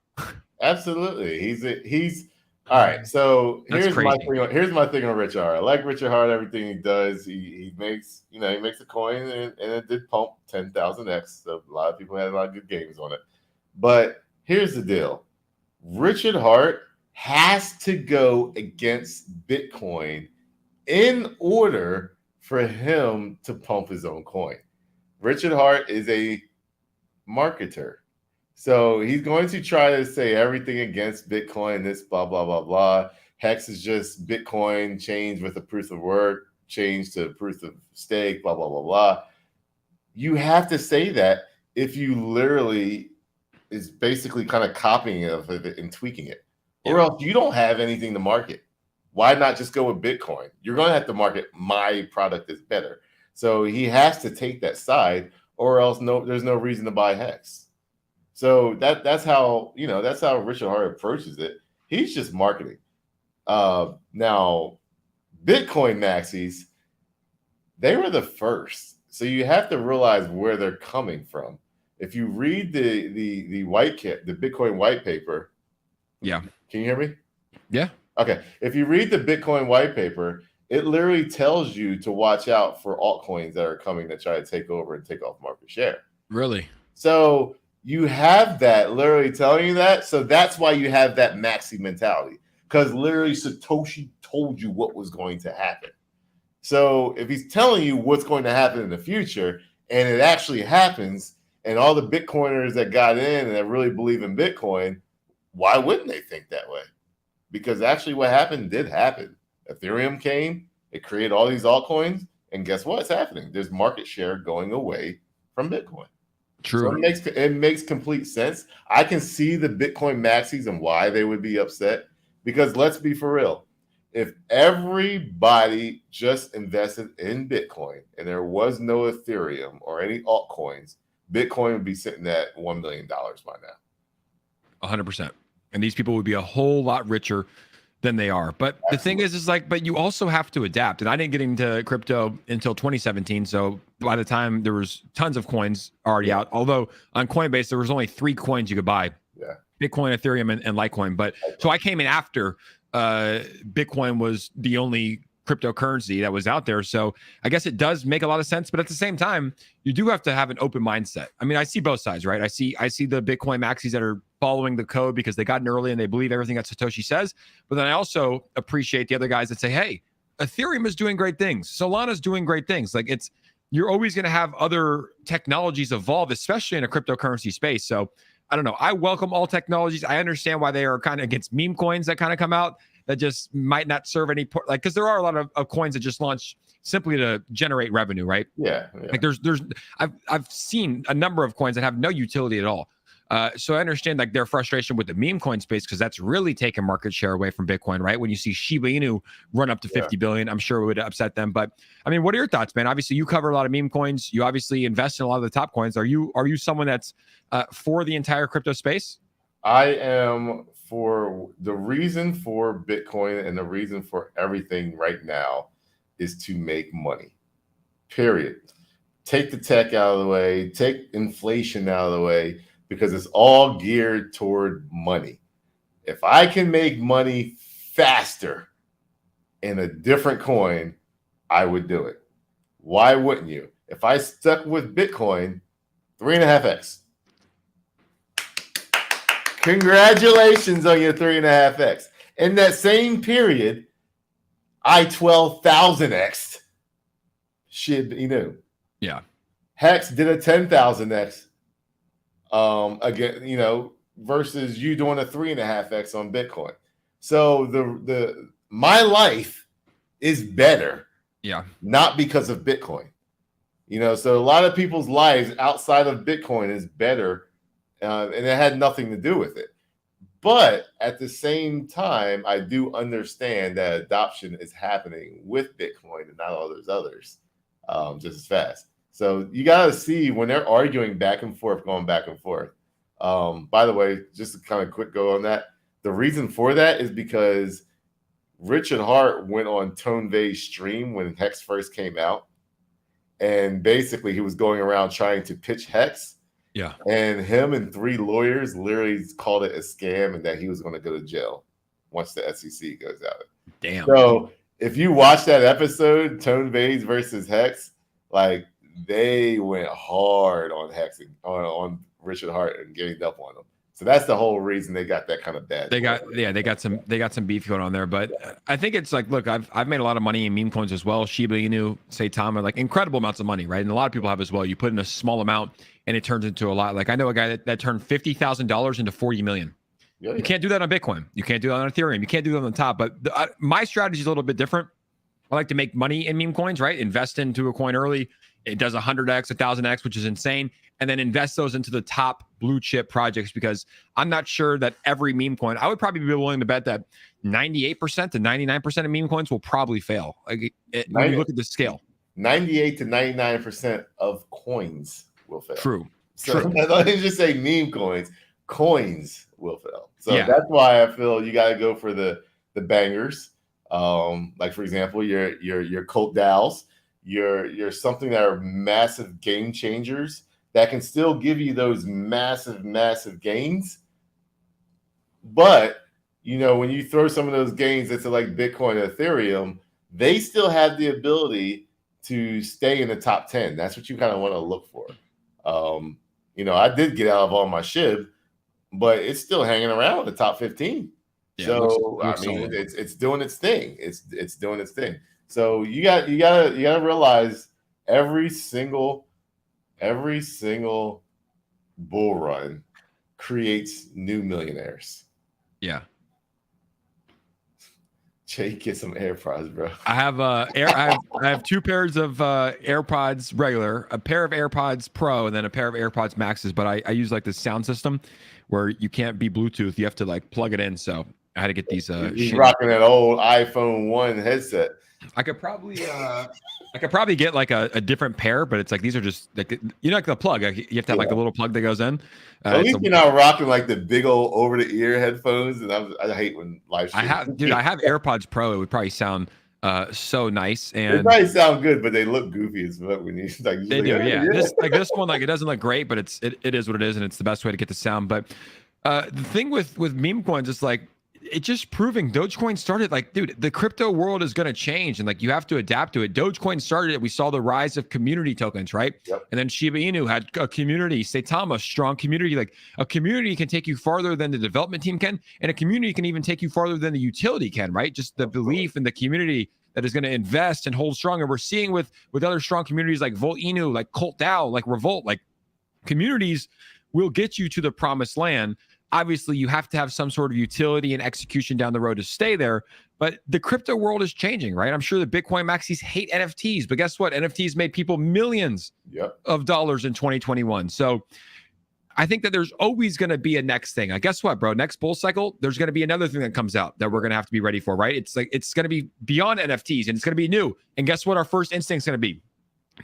Absolutely, he's. All right, so here's my thing on Richard Hart. I like Richard Hart. Everything he does, he makes a coin, and it did pump 10,000x. So a lot of people had a lot of good games on it. But here's the deal: Richard Hart has to go against Bitcoin in order for him to pump his own coin. Richard Hart is a marketer. So he's going to try to say everything against Bitcoin, this blah, blah, blah, blah. Hex is just Bitcoin changed with a proof of work, changed to proof of stake, blah, blah, blah, blah. You have to say that if you literally is basically kind of copying of it and tweaking it. Or else you don't have anything to market. Why not just go with Bitcoin? You're going to have to market my product is better. So he has to take that side, or else there's no reason to buy Hex. So that's how Richard Hart approaches it. He's just marketing. Now, Bitcoin maxis, they were the first. So you have to realize where they're coming from. If you read the Bitcoin white paper, yeah. Can you hear me? Yeah. Okay. If you read the Bitcoin white paper, it literally tells you to watch out for altcoins that are coming to try to take over and take off market share. Really? So you have that literally telling you that. So that's why you have that maxi mentality, because literally Satoshi told you what was going to happen. So if he's telling you what's going to happen in the future and it actually happens, and all the Bitcoiners that got in and that really believe in Bitcoin, why wouldn't they think that way? Because actually what happened did happen. Ethereum came, it created all these altcoins, and guess what's happening? There's market share going away from Bitcoin. True. So it makes complete sense. I can see the Bitcoin maxis and why they would be upset, because let's be for real. If everybody just invested in Bitcoin and there was no Ethereum or any altcoins, Bitcoin would be sitting at $1 million by now. 100%. And these people would be a whole lot richer than they are. But the thing is like, but you also have to adapt. And I didn't get into crypto until 2017. So by the time there was tons of coins already out, although on Coinbase, there was only 3 coins you could buy. Yeah. Bitcoin, Ethereum, and Litecoin. But so I came in after Bitcoin was the only cryptocurrency that was out there. So I guess it does make a lot of sense. But at the same time, you do have to have an open mindset. I mean, I see both sides, right? I see the Bitcoin maxis that are following the code because they got in early and they believe everything that Satoshi says. But then I also appreciate the other guys that say, hey, Ethereum is doing great things. Solana's doing great things. Like you're always going to have other technologies evolve, especially in a cryptocurrency space. So I don't know. I welcome all technologies. I understand why they are kind of against meme coins that kind of come out. that just might not serve any like, because there are a lot of coins that just launch simply to generate revenue, right? Yeah. Like I've seen a number of coins that have no utility at all. So I understand like their frustration with the meme coin space, because that's really taken market share away from Bitcoin, right? When you see Shiba Inu run up to 50 billion, I'm sure it would upset them. But I mean, what are your thoughts, man? Obviously, you cover a lot of meme coins. You obviously invest in a lot of the top coins. Are you someone that's for the entire crypto space? I am for the reason for Bitcoin, and the reason for everything right now is to make money. Period. Take the tech out of the way, take inflation out of the way, because it's all geared toward money. If I can make money faster in a different coin, I would do it. Why wouldn't you? If I stuck with Bitcoin, 3.5x. Congratulations on your 3.5x. In that same period, I 12,000x. Shiba Inu. Yeah. Hex did a 10,000x. Again, you know, versus you doing a 3.5x on Bitcoin. So the my life is better. Yeah. Not because of Bitcoin. You know, so a lot of people's lives outside of Bitcoin is better, and it had nothing to do with it. But at the same time, I do understand that adoption is happening with Bitcoin and not all those others just as fast. So you got to see when they're arguing back and forth, going back and forth. By the way, just to kind of quick go on that, the reason for that is because Richard Hart went on 𝗪𝗪𝗧𝗪's stream when Hex first came out. And basically he was going around trying to pitch Hex. Yeah. And him and 3 lawyers literally called it a scam and that he was going to go to jail once the SEC goes out. Damn. So if you watch that episode, 𝗪𝗪𝗧𝗪 versus Hex, like they went hard on Hex and on Richard Hart and getting up on him. So that's the whole reason they got that kind of bad. They got some beef going on there. But I think it's like, look, I've made a lot of money in meme coins as well. Shiba Inu, 𝗖𝗧, like incredible amounts of money, right? And a lot of people have as well. You put in a small amount and it turns into a lot. Like I know a guy that turned $50,000 into 40 million. Yeah. You can't do that on Bitcoin. You can't do that on Ethereum. You can't do that on the top. But my strategy is a little bit different. I like to make money in meme coins, right? Invest into a coin early. It does 100x, 1,000x, which is insane. And then invest those into the top blue chip projects, because I'm not sure that every meme coin, I would probably be willing to bet that 98% to 99% of meme coins will probably fail. Like when you look at the scale, 98 to 99% of coins will fail. True. So True. I don't just say meme coins will fail. So Yeah. that's why I feel you got to go for the bangers. Like for example, your Colt DAOs, your something that are massive game changers that can still give you those massive gains. But you know, when you throw some of those gains into like Bitcoin and Ethereum, they still have the ability to stay in the top 10. That's what you kind of want to look for. You know, I did get out of all my SHIB, but it's still hanging around the top 15. Yeah, So looks I mean, solid. it's doing its thing. It's doing its thing. So you gotta realize every single bull run creates new millionaires. Yeah. Jay, get some AirPods, bro. I have I have 2 pairs of AirPods regular, a pair of AirPods Pro, and then a pair of AirPods Maxes. But I use like this sound system where you can't be Bluetooth. You have to like plug it in. So I had to get these. He's rocking that old iPhone 1 headset. I could probably get like a different pair, but it's like these are just like, you know, like the plug. Like, you have to have like the little plug that goes in. At least you're not rocking like the big old over the ear headphones. And I hate when live stream. I have AirPods Pro. It would probably sound so nice, and they probably sound good, but they look goofy as fuck when you like. They do, yeah. This one, like it doesn't look great, but it is what it is, and it's the best way to get the sound. But the thing with meme coins is like, it's just proving Dogecoin started, like, dude, the crypto world is going to change, and like you have to adapt to it. Dogecoin started it. We saw the rise of community tokens, right? Yep. And then Shiba Inu had a community, 𝗖𝗧, strong community. Like a community can take you farther than the development team can, and a community can even take you farther than the utility can, right? Just the belief in the community that is going to invest and hold strong. And we're seeing with other strong communities like Volt Inu, like Colt DAO, like Revolt, like communities will get you to the promised land. Obviously, you have to have some sort of utility and execution down the road to stay there. But the crypto world is changing, right? I'm sure the Bitcoin maxis hate NFTs, but guess what? NFTs made people millions of dollars in 2021. So I think that there's always going to be a next thing. Guess what, bro? Next bull cycle, there's going to be another thing that comes out that we're going to have to be ready for, right? It's like it's going to be beyond NFTs and it's going to be new. And guess what? Our first instinct is going to be,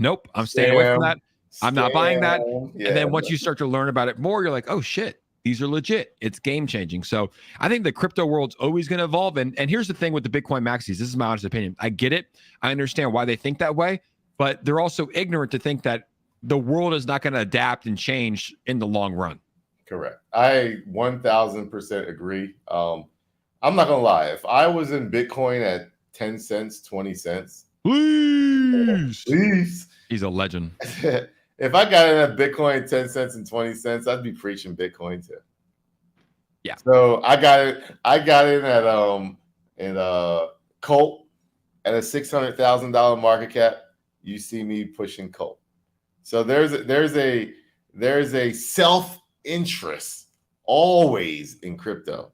nope, I'm staying away from that. I'm not buying that. Yeah, and then once you start to learn about it more, you're like, oh shit, these are legit. It's game changing. So I think the crypto world's always going to evolve. And here's the thing with the Bitcoin maxis. This is my honest opinion. I get it. I understand why they think that way, but they're also ignorant to think that the world is not going to adapt and change in the long run. Correct. I 1000% agree. I'm not gonna lie. If I was in Bitcoin at 10 cents, 20 cents, please. He's a legend. If I got in at Bitcoin 10 cents and 20 cents, I'd be preaching Bitcoin too. Yeah. So I got in at Colt at a $600,000 market cap. You see me pushing Colt. So there's a self-interest always in crypto.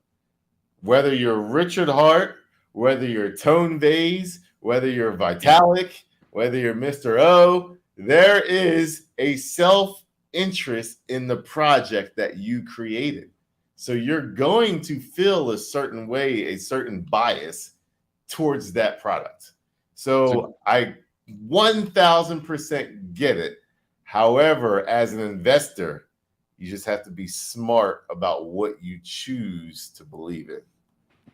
Whether you're Richard Hart, whether you're Tone Vays, whether you're Vitalik, whether you're Mr. O, there is a self-interest in the project that you created. So you're going to feel a certain way, a certain bias towards that product. So I 1000% get it. However, as an investor, you just have to be smart about what you choose to believe in.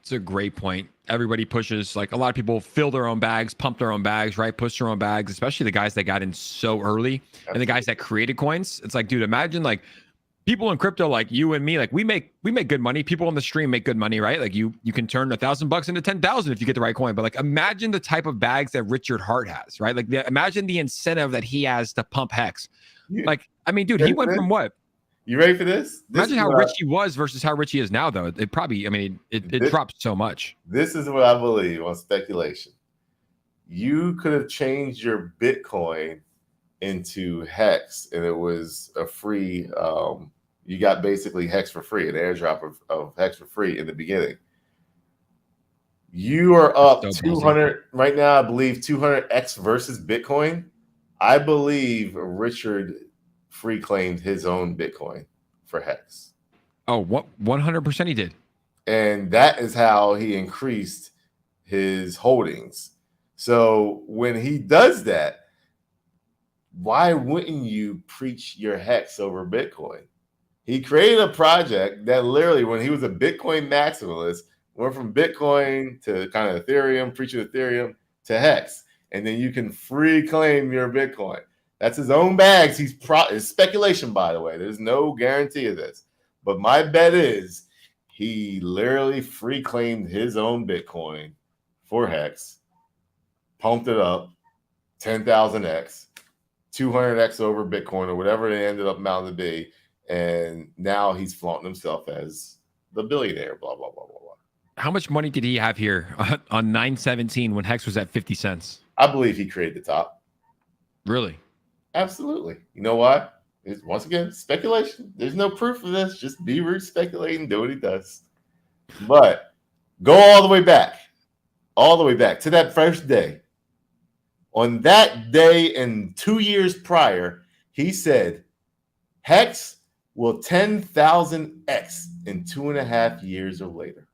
It's a great point. Everybody pushes, like a lot of people fill their own bags, pump their own bags, right? Push their own bags, especially the guys that got in so early. Absolutely. And the guys that created coins. It's like, dude, imagine like people in crypto like you and me, like we make good money. People on the stream make good money, right? Like you can turn $1,000 into 10,000 if you get the right coin. But like imagine the type of bags that Richard Hart has, right? Like imagine the incentive that he has to pump hex. Yeah. Like, I mean, dude, he went from what? You ready for this? Imagine how rich he was versus how rich he is now, though. It probably, I mean, it dropped so much. This is what I believe on speculation. You could have changed your Bitcoin into hex, and it was a free. You got basically hex for free, an airdrop of hex for free in the beginning. You are up 200 right now. I believe 200x versus Bitcoin. I believe Richard free claimed his own Bitcoin for hex. Oh, what 100% he did. And that is how he increased his holdings. So when he does that, why wouldn't you preach your hex over Bitcoin? He created a project that literally, when he was a Bitcoin maximalist, went from Bitcoin to kind of Ethereum, preaching Ethereum, to hex. And then you can free claim your Bitcoin. That's his own bags. It's speculation, by the way. There's no guarantee of this. But my bet is he literally free claimed his own Bitcoin for hex, pumped it up 10,000x, 200x over Bitcoin, or whatever it ended up amounting to be. And now he's flaunting himself as the billionaire, blah, blah, blah, blah, blah. How much money did he have here on 9/17 when hex was at 50 cents? I believe he created the top. Really? Absolutely. You know why? It's, once again, speculation. There's no proof of this. Just 𝗪𝗧 speculating, do what he does. But go all the way back to that first day. On that day and 2 years prior, he said, hex will 10,000x in 2.5 years or later.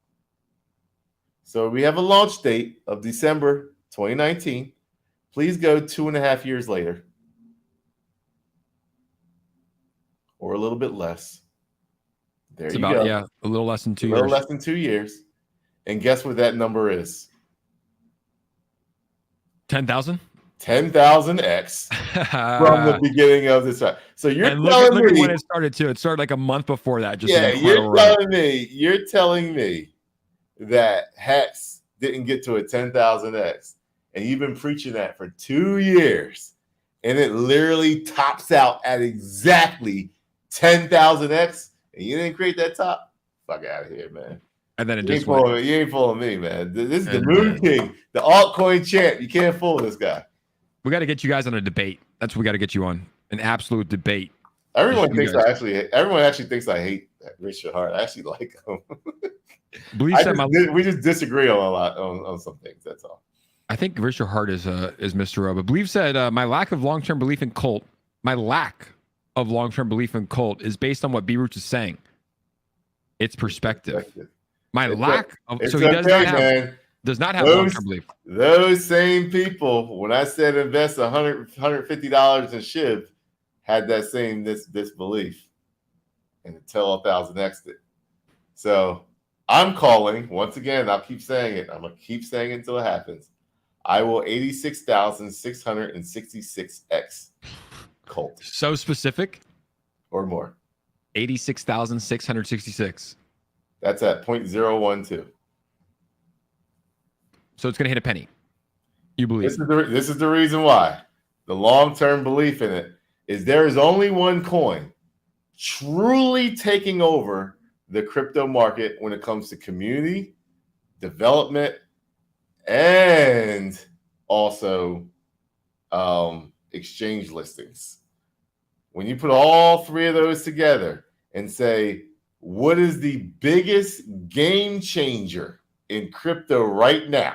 So we have a launch date of December 2019. Please go 2.5 years later. Or a little bit less. There you go. Yeah, a little less than 2 years. A little less than 2 years. And guess what that number is? 10,000? 10,000x from the beginning of this. So you're telling me, look at when it started too. It started like a month before that. Just you're telling me that hex didn't get to a 10,000x, and you've been preaching that for 2 years, and it literally tops out at exactly 10,000x, and you didn't create that top? Fuck out of here, man. And then it you just went. You ain't fooling me, man. This is the Moon King, the altcoin champ. You can't fool this guy. We got to get you guys on a debate. That's what we got to get you on. An absolute debate. Everyone actually thinks I hate Richard Hart. I actually like him. Believe said we just disagree on a lot on some things. That's all. I think Richard Hart is Mr. O. But Believe said my lack of long-term belief in Colt. My lack of long-term belief in Colt is based on what B-Roots is saying. It's perspective. My lack of so he does not have long-term belief. Those same people, when I said invest $150 in SHIB, had that same this belief, and until 1000x it. So I'm calling once again. I'll keep saying it. I'm gonna keep saying it until it happens. I will 86,666x Colt. So specific, or more. 86,666. That's at 0.012. So it's going to hit a penny. You believe? This is the reason why. The long-term belief in it is there is only one coin truly taking over the crypto market when it comes to community, development, and also exchange listings. When you put all three of those together and say, what is the biggest game changer in crypto right now?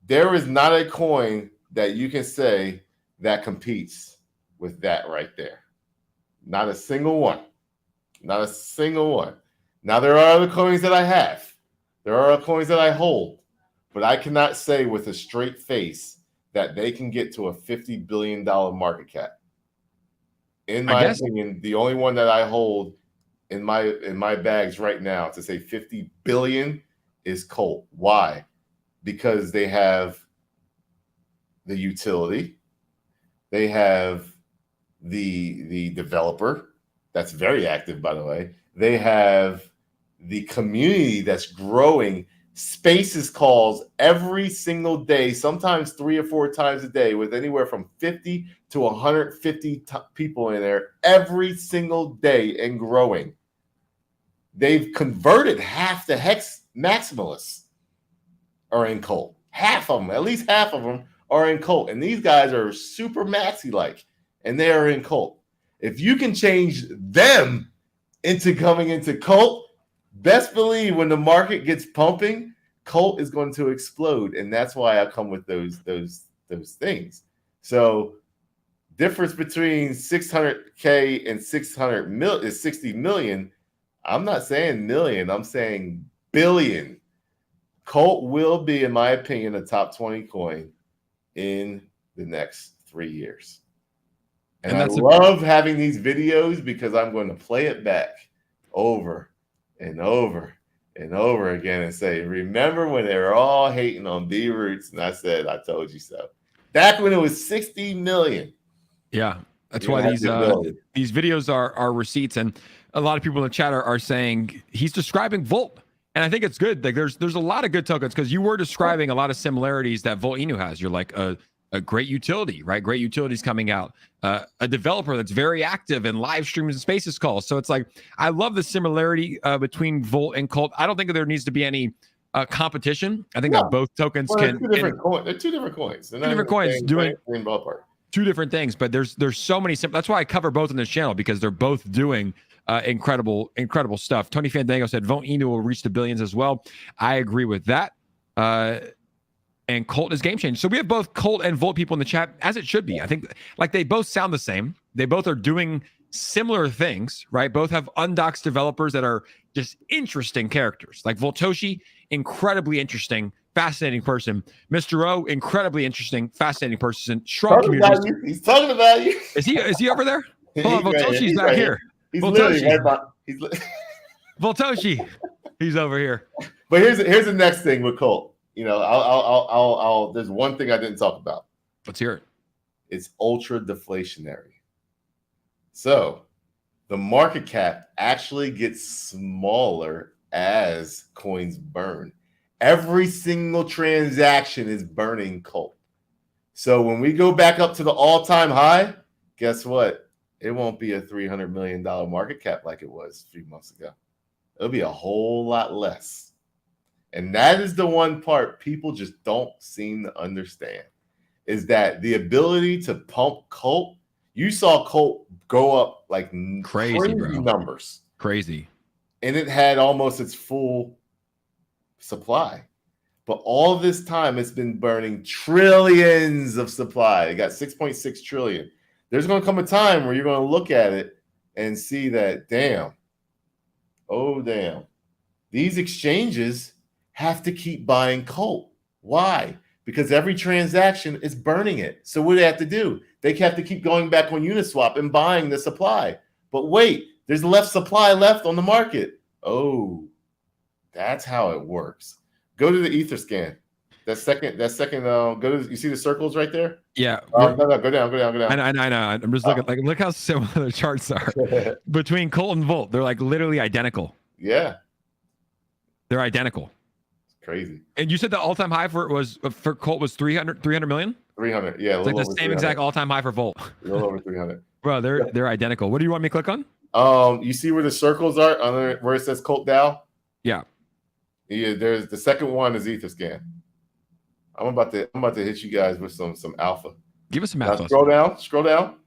There is not a coin that you can say that competes with that right there. Not a single one. Not a single one. Now, there are other coins that I have. There are other coins that I hold. But I cannot say with a straight face that they can get to a $50 billion market cap. In my opinion, the only one that I hold in my bags right now to say 50 billion is Colt. Why? Because they have the utility, they have the developer that's very active, by the way. They have the community that's growing. Spaces calls every single day, sometimes 3 or 4 times a day, with anywhere from 50 to 150 people in there every single day and growing. They've converted half the hex maximalists are in Colt. Half of them, at least half of them are in Colt. And these guys are super maxi-like, and they are in Colt. If you can change them into coming into Colt, best believe when the market gets pumping, Colt is going to explode. And that's why I come with those things. So difference between 600K and 600 mil is 60 million. I'm not saying million, I'm saying billion. Colt will be, in my opinion, a top 20 coin in the next 3 years. And I love having these videos because I'm going to play it back over and over and over again and say, remember when they were all hating on B-Roots? And I said, I told you so. Back when it was 60 million. Yeah, that's why these videos are receipts. And a lot of people in the chat are saying he's describing Volt. And I think it's good. Like there's a lot of good tokens because you were describing a lot of similarities that Volt Inu has. You're like a great utility, right? Great utilities coming out. A developer that's very active in live streams and spaces calls. So it's like, I love the similarity between Volt and Colt. I don't think that there needs to be any competition. I think that both tokens can. They're two different coins. They're two different coins doing same ballpark. Two different things, but there's so many. That's why I cover both on this channel because they're both doing incredible stuff. Tony Fandango said Volt Inu will reach the billions as well. I agree with that. And Colt is game changing. So we have both Colt and Volt people in the chat, as it should be. I think like they both sound the same. They both are doing similar things, right? Both have Undoxxed developers that are just interesting characters. Like Voltoshi, incredibly interesting, fascinating person. Mr. O, incredibly interesting, fascinating person. Strong community. He's talking about you. Is he over there? Hold on, Voltoshi's back here. He's literally right by. Voltoshi, he's over here. But here's the next thing with Colt. You know, I'll. There's one thing I didn't talk about. Let's hear it. It's ultra deflationary. So the market cap actually gets smaller as coins burn. Every single transaction is burning Colt. So when we go back up to the all-time high, guess what? It won't be a $300 million market cap like it was a few months ago. It'll be a whole lot less. And that is the one part people just don't seem to understand, is that the ability to pump Colt, you saw Colt go up like crazy numbers. Crazy. And it had almost its full supply. But all this time, it's been burning trillions of supply. It got 6.6 trillion. There's going to come a time where you're going to look at it and see that, damn, oh, damn. These exchanges have to keep buying Colt. Why? Because every transaction is burning it. So what do they have to do? They have to keep going back on Uniswap and buying the supply. But wait, there's less supply left on the market. Oh, that's how it works. Go to the Etherscan. That second, go to, you see the circles right there? Yeah. No, go down. I know. I'm just looking, like, look how similar the charts are between Colt and Volt. They're like literally identical. Yeah. They're identical. It's crazy. And you said the all-time high for Colt was 300 million? 300. Yeah. It's like the same exact all-time high for Volt. A little over 300. Bro, they're identical. What do you want me to click on? You see where the circles are on where it says Colt DAO? Yeah. Yeah, there's the second one is Etherscan. I'm about to hit you guys with some alpha. Give us some Now math. scroll down.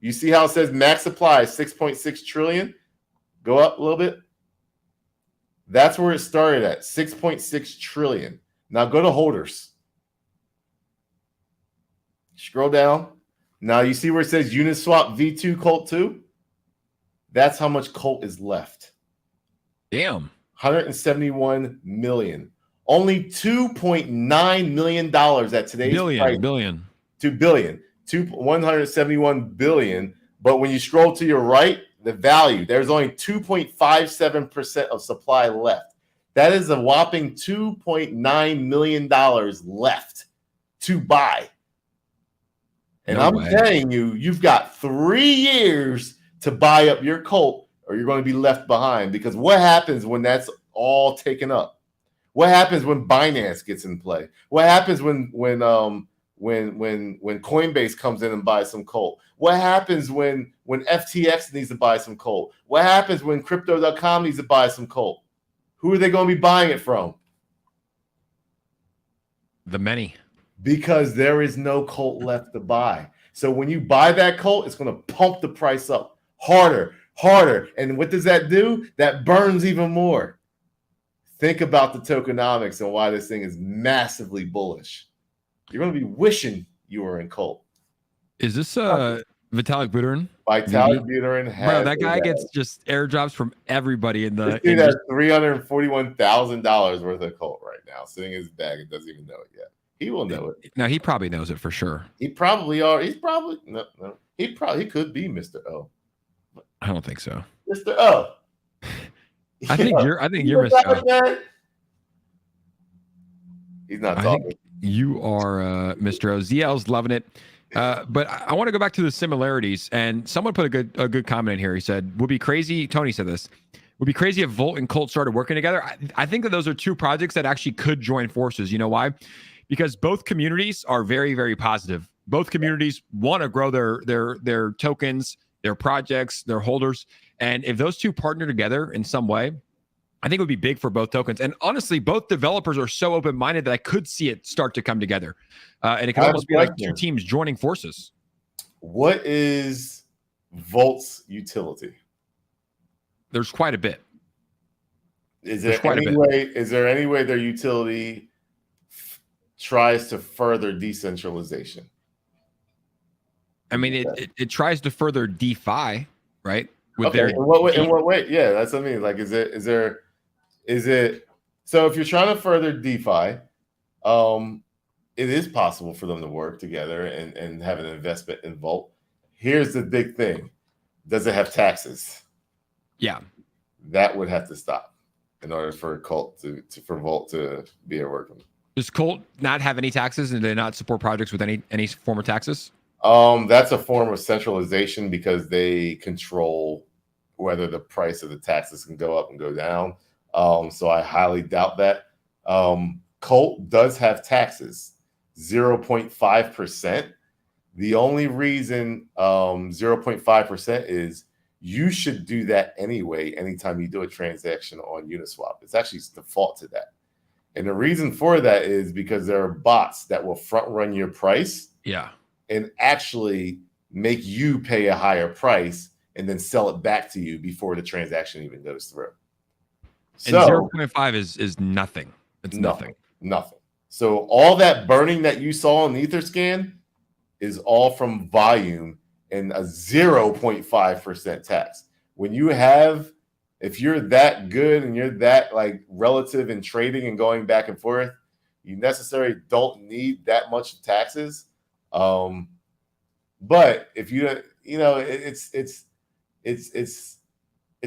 You see how it says max supply 6.6 trillion? Go up a little bit. That's where it started at, 6.6 trillion. Now go to holders. Scroll down. Now you see where it says Uniswap V2 Colt 2? That's how much Colt is left. Damn. 171 million. Only $2.9 million at today's price. Billion. 2 billion. 171 billion. But when you scroll to your right, the value, there's only 2.57% of supply left. That is a whopping $2.9 million left to buy. And I'm telling you, you've got 3 years to buy up your Colt, or you're going to be left behind. Because what happens when that's all taken up? What happens when Binance gets in play? What happens when Coinbase comes in and buys some Colt? What happens when FTX needs to buy some Colt? What happens when Crypto.com needs to buy some Colt? Who are they going to be buying it from? The many. Because there is no Colt left to buy. So when you buy that Colt, it's going to pump the price up harder. And what does that do? That burns even more. Think about the tokenomics and why this thing is massively bullish. You're going to be wishing you were in Colt. Is this Vitalik Buterin? Vitalik Buterin has. Bro, that guy gets just airdrops from everybody in the. This dude has $341,000 worth of Colt right now, sitting in his bag and doesn't even know it yet. He will know it. Now he probably knows it for sure. He probably are. He's probably no. He could be Mr. O. I don't think so. Mr. O. I think you're Mr. O. He's not I talking. think you are Mr. O. ZL's loving it. But I want to go back to the similarities. And someone put a good comment in here. He said, would be crazy. Tony said this. Would be crazy if Volt and Colt started working together. I think that those are two projects that actually could join forces. You know why? Because both communities are very, very positive. Both communities want to grow their tokens, their projects, their holders. And if those two partner together in some way, I think it would be big for both tokens. And honestly, both developers are so open-minded that I could see it start to come together. And it could almost be like two teams joining forces. What is Volt's utility? There's quite a bit. Is there any way their utility tries to further decentralization? I mean, it tries to further DeFi, right? In what way? Yeah, that's what I mean. Like, is it? So if you're trying to further DeFi, it is possible for them to work together and have an investment in Volt. Here's the big thing: does it have taxes? Yeah, that would have to stop in order for Volt to be a working. Does Colt not have any taxes, and do they not support projects with any form of taxes? That's a form of centralization because they control whether the price of the taxes can go up and go down. So I highly doubt that. Colt does have taxes, 0.5%. The only reason 0.5% is you should do that anyway anytime you do a transaction on Uniswap. It's actually default to that. And the reason for that is because there are bots that will front run your price. Yeah. And actually make you pay a higher price and then sell it back to you before the transaction even goes through. And 0.5 is nothing. It's nothing. Nothing. So all that burning that you saw on the Etherscan is all from volume and a 0.5% tax. When you have, if you're that good and you're that like relative in trading and going back and forth, you necessarily don't need that much taxes. But if you know, it's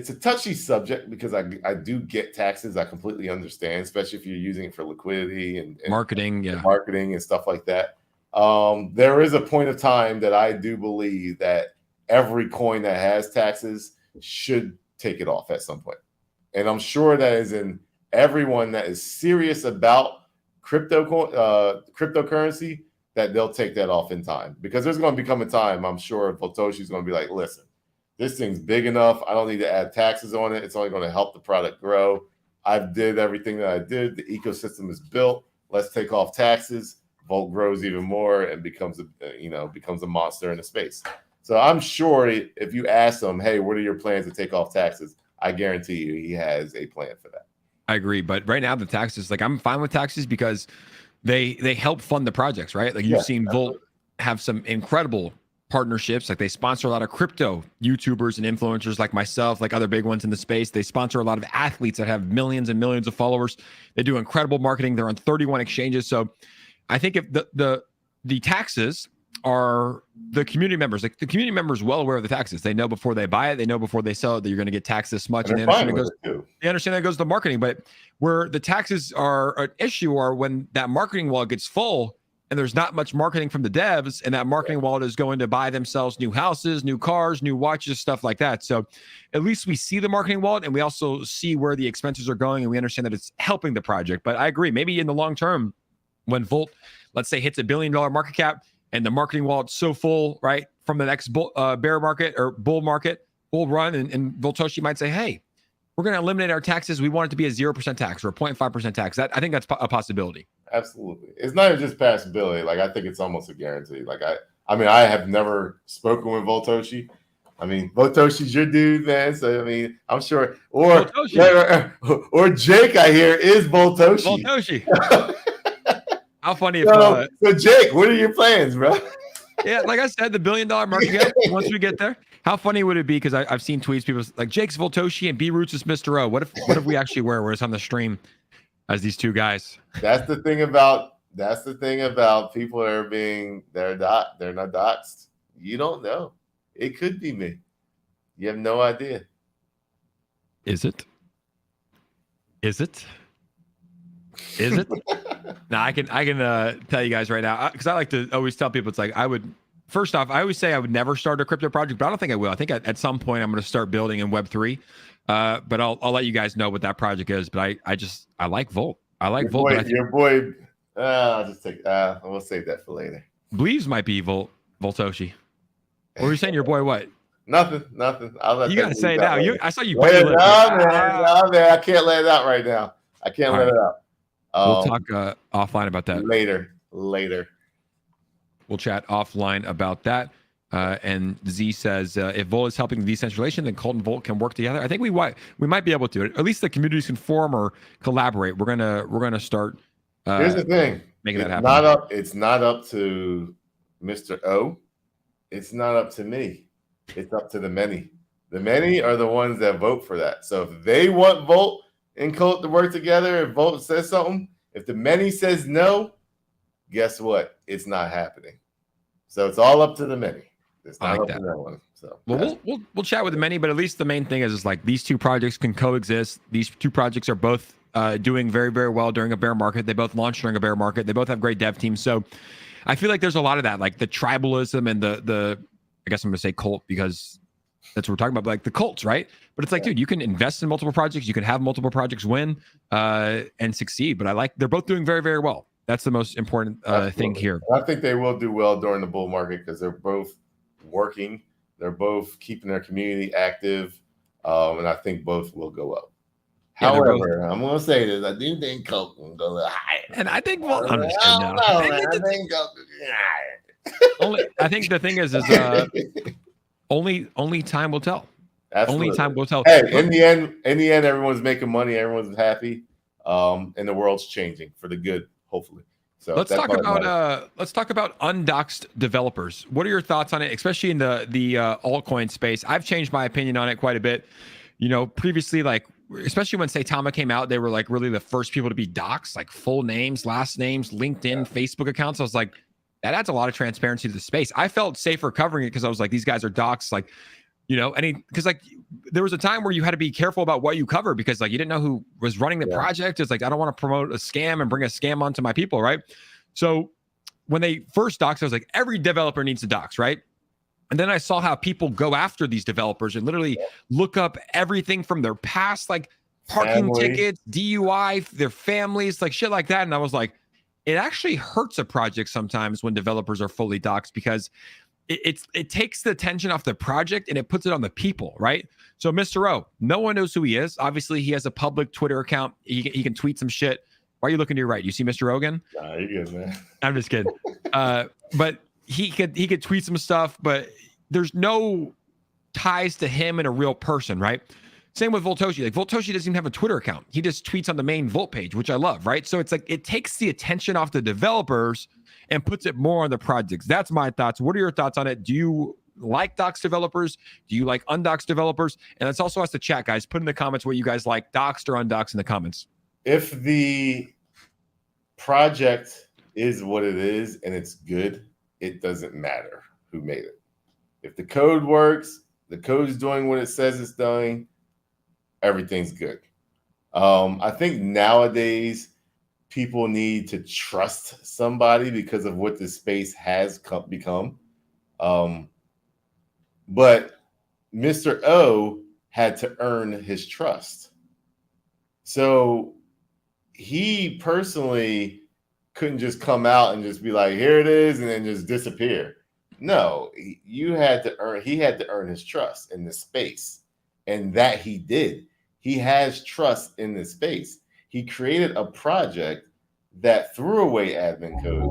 a touchy subject because I do get taxes. I completely understand, especially if you're using it for liquidity and marketing, marketing and stuff like that. There is a point of time that I do believe that every coin that has taxes should take it off at some point. And I'm sure that is in everyone that is serious about cryptocurrency, that they'll take that off in time, because there's going to become a time, I'm sure, Satoshi going to be like, listen, this thing's big enough. I don't need to add taxes on it. It's only going to help the product grow. I've did everything that I did. The ecosystem is built. Let's take off taxes. Volt grows even more and becomes a monster in the space. So I'm sure if you ask him, hey, what are your plans to take off taxes? I guarantee you he has a plan for that. I agree. But right now the taxes, like, I'm fine with taxes because they help fund the projects, right? Like you've seen Volt have some incredible partnerships. Like they sponsor a lot of crypto YouTubers and influencers like myself, like other big ones in the space. They sponsor a lot of athletes that have millions and millions of followers. They do incredible marketing. They're on 31 exchanges. So I think if the taxes are the community members, like the community members well aware of the taxes. They know before they buy it, they know before they sell it that you're going to get taxed this much. And they understand that goes to marketing. But where the taxes are an issue are when that marketing wallet gets full and there's not much marketing from the devs, and that marketing wallet is going to buy themselves new houses, new cars, new watches, stuff like that. So at least we see the marketing wallet and we also see where the expenses are going, and we understand that it's helping the project. But I agree, maybe in the long term, when Volt, let's say, hits $1 billion market cap and the marketing wallet's so full, right, from the next bear market or bull run, and Voltoshi might say, hey, we're going to eliminate our taxes. We want it to be a 0% tax or a 0.5% tax. I think that's a possibility. Absolutely. It's not even just passability. Like, I think it's almost a guarantee. Like, I mean, I have never spoken with Voltoshi. I mean, Voltoshi's your dude, man. So, I mean, I'm sure. Or Jake, I hear, is Voltoshi. How funny if so Jake, what are your plans, bro? Yeah, like I said, the $1 billion market cap, once we get there, how funny would it be? Because I've seen tweets, people like, Jake's Voltoshi and B-Roots is Mr. O. What if we actually we're just on the stream as these two guys? That's the thing about people that they're not doxed. You don't know. It could be me. You have no idea. Is it? Now I can tell you guys right now, because I like to always tell people, it's like, I always say I would never start a crypto project, but I don't think I will. I think at some point I'm going to start building in Web3. But I'll let you guys know what that project is. But I like Volt. I like Volt. Your boy. We'll save that for later. Bleaves might be Voltoshi. What were you saying? Your boy what? Nothing. You gotta say it now. I saw you. No, man. I can't let it out right now. I can't let it out. We'll talk offline about that later. We'll chat offline about that. And Z says, if Volt is helping the decentralization, then Colt and Volt can work together. I think we might be able to. At least the communities can form or collaborate. We're gonna start. Here's the thing: making that happen. It's not up to Mr. O. It's not up to me. It's up to the many. The many are the ones that vote for that. So if they want Volt and Colt to work together, if Volt says something, if the many says no, guess what? It's not happening. So it's all up to the many. It's not up to no one. So we'll chat with the many, but at least the main thing is like these two projects can coexist. These two projects are both doing very, very well during a bear market. They both launched during a bear market. They both have great dev teams. So I feel like there's a lot of that, like the tribalism and the I guess I'm gonna say cult because that's what we're talking about, like the cults, right? But it's like, dude, you can invest in multiple projects, you can have multiple projects win and succeed. But they're both doing very, very well. That's the most important thing here. I think they will do well during the bull market because they're both working. They're both keeping their community active, and I think both will go up. Yeah, however, I'm going to say this. I do think Colt will go a little higher. And I think I think Colt will be higher. I think the thing is Only time will tell. Absolutely. Only time will tell. Hey, in the end, everyone's making money, everyone's happy, and the world's changing for the good, hopefully. So let's talk about undoxed developers. What are your thoughts on it, especially in the altcoin space? I've changed my opinion on it quite a bit. You know, previously, like especially when 𝗖𝗓𝗡𝗧 came out, they were like really the first people to be doxxed, like full names, last names, LinkedIn, Facebook accounts. I was like, that adds a lot of transparency to the space. I felt safer covering it because I was like, these guys are doxxed, like, you know, because like there was a time where you had to be careful about what you cover because like you didn't know who was running the project. It's like, I don't want to promote a scam and bring a scam onto my people, right? So when they first doxed, I was like, every developer needs to dox, right? And then I saw how people go after these developers and literally look up everything from their past, like parking tickets, DUI, their families, like shit like that. And I was like, it actually hurts a project sometimes when developers are fully doxed because it takes the attention off the project and it puts it on the people, right? So Mr. O, no one knows who he is. Obviously, he has a public Twitter account. He can tweet some shit. Why are you looking to your right? You see Mr. Rogan? Nah, you're good, man. I'm just kidding. But he could tweet some stuff, but there's no ties to him and a real person, right? Same with 𝗪𝗧𝗛𝗓. Like 𝗪𝗪𝗧𝗓 doesn't even have a Twitter account. He just tweets on the main Volt page, which I love, right? So it's like it takes the attention off the developers and puts it more on the projects. That's my thoughts. What are your thoughts on it? Do you like doxed developers? Do you like undoxed developers? And let's also ask the chat, guys. Put in the comments what you guys like, doxed or undoxed in the comments. If the project is what it is and it's good, it doesn't matter who made it. If the code works, the code's doing what it says it's doing, everything's good. I think nowadays people need to trust somebody because of what the space has become. But Mr. O had to earn his trust. So he personally couldn't just come out and just be like, here it is, and then just disappear. No, he had to earn his trust in the space. And that he did. He has trust in the space. He created a project that threw away admin code.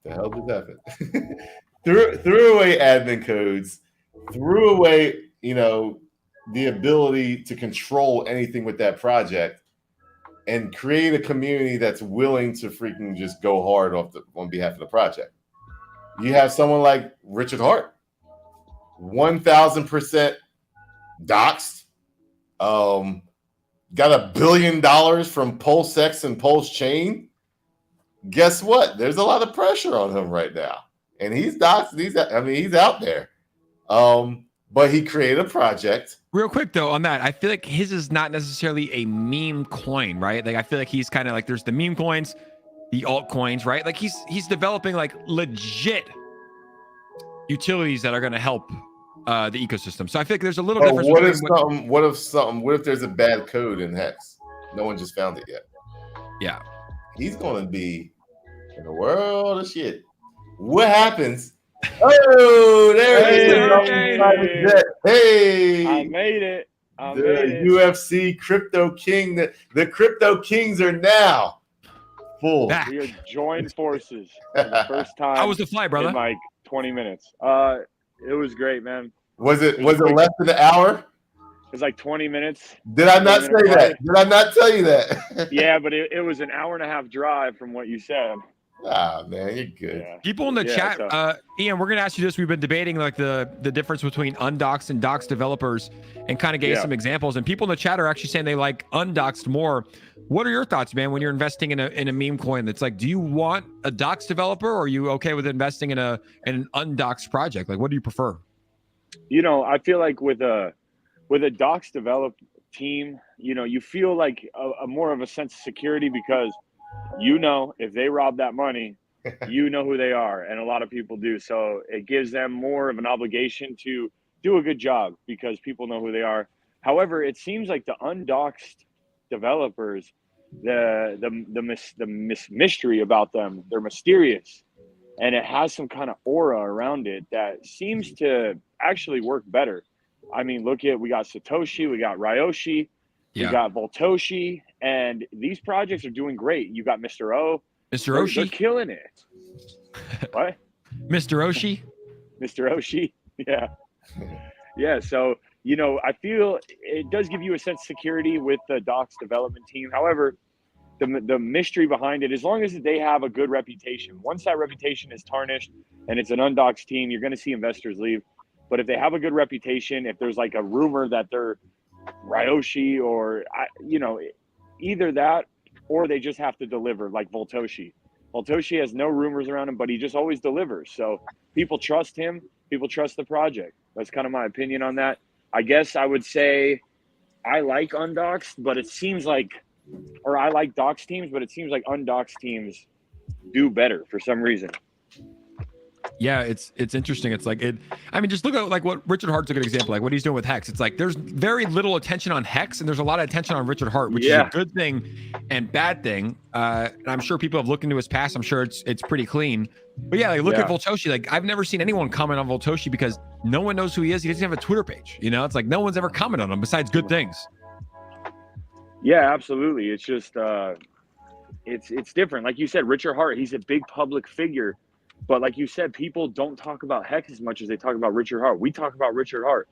The hell did that happen? threw away admin codes, threw away, you know, the ability to control anything with that project, and create a community that's willing to freaking just go hard on behalf of the project. You have someone like Richard Hart, 1,000% doxed, got $1 billion from PulseX and Pulse Chain. Guess what? There's a lot of pressure on him right now, and he's doxed. He's out there. But he created a project. Real quick though, on that, I feel like his is not necessarily a meme coin, right? Like I feel like he's kind of like there's the meme coins, the altcoins, right? Like he's developing like legit utilities that are going to help the ecosystem. So I feel like there's a little difference. What if there's a bad code in Hex? No one just found it yet. Yeah, he's going to be in a world of shit. What happens? Oh, there it is. Hey, I made it. UFC Crypto King. The Crypto Kings are now full. Back. We are joined forces for the first time. How was the flight, brother? In like 20 minutes. It was great, man. Was it less than an hour? It was like 20 minutes. Did I not say that? Did I not tell you that? Yeah, but it was an hour and a half drive from what you said. Ah, man, you're good. Yeah. People in the chat, Ian, we're gonna ask you this. We've been debating like the difference between undoxed and doxed developers, and kind of gave some examples. And people in the chat are actually saying they like undoxed more. What are your thoughts, man, when you're investing in a meme coin? That's like, do you want a doxed developer, or are you okay with investing in an undoxed project? Like, what do you prefer? You know, I feel like with a doxed develop team, you know, you feel like a more of a sense of security because you know if they rob that money, you know who they are, and a lot of people do. So it gives them more of an obligation to do a good job because people know who they are. However, it seems like the undoxed developers, the mystery about them, they're mysterious, and it has some kind of aura around it that seems to actually work better. I mean, we got Satoshi, we got Ryoshi, we got 𝗪𝗪𝗧𝗛, and these projects are doing great. You got Mr. O. Mr. Oshi? They're killing it. What? Mr. Oshi? Mr. Oshi. Yeah. Yeah. So, you know, I feel it does give you a sense of security with the Doxxed development team. However, the mystery behind it, as long as they have a good reputation, once that reputation is tarnished and it's an undoxed team, you're going to see investors leave. But if they have a good reputation, if there's like a rumor that they're Ryoshi or, you know, either that or they just have to deliver like Voltoshi. Voltoshi has no rumors around him, but he just always delivers. So people trust him. People trust the project. That's kind of my opinion on that. I guess I would say I like Undoxxed, but it seems like, or I like Doxxed teams, but it seems like Undoxxed teams do better for some reason. Yeah, it's interesting. It's like I mean, just look at like what Richard Hart's a good example, like what he's doing with Hex. It's like there's very little attention on Hex, and there's a lot of attention on Richard Hart, which is a good thing and bad thing. And I'm sure people have looked into his past. I'm sure it's pretty clean. But yeah, like look at Voltoshi. Like I've never seen anyone comment on Voltoshi because no one knows who he is. He doesn't have a Twitter page. You know, it's like no one's ever commented on him besides good things. Yeah, absolutely. It's just it's different. Like you said, Richard Hart, he's a big public figure. But like you said, people don't talk about Hex as much as they talk about Richard Hart. We talk about Richard Hart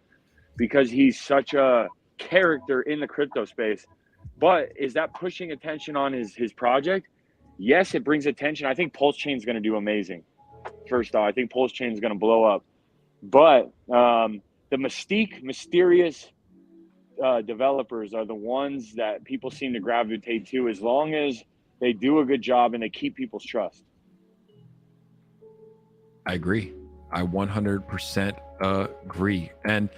because he's such a character in the crypto space. But is that pushing attention on his project? Yes, it brings attention. I think Pulse Chain is going to do amazing. First off, I think Pulse Chain is going to blow up. But the mysterious developers are the ones that people seem to gravitate to as long as they do a good job and they keep people's trust. I agree. I 100% agree. And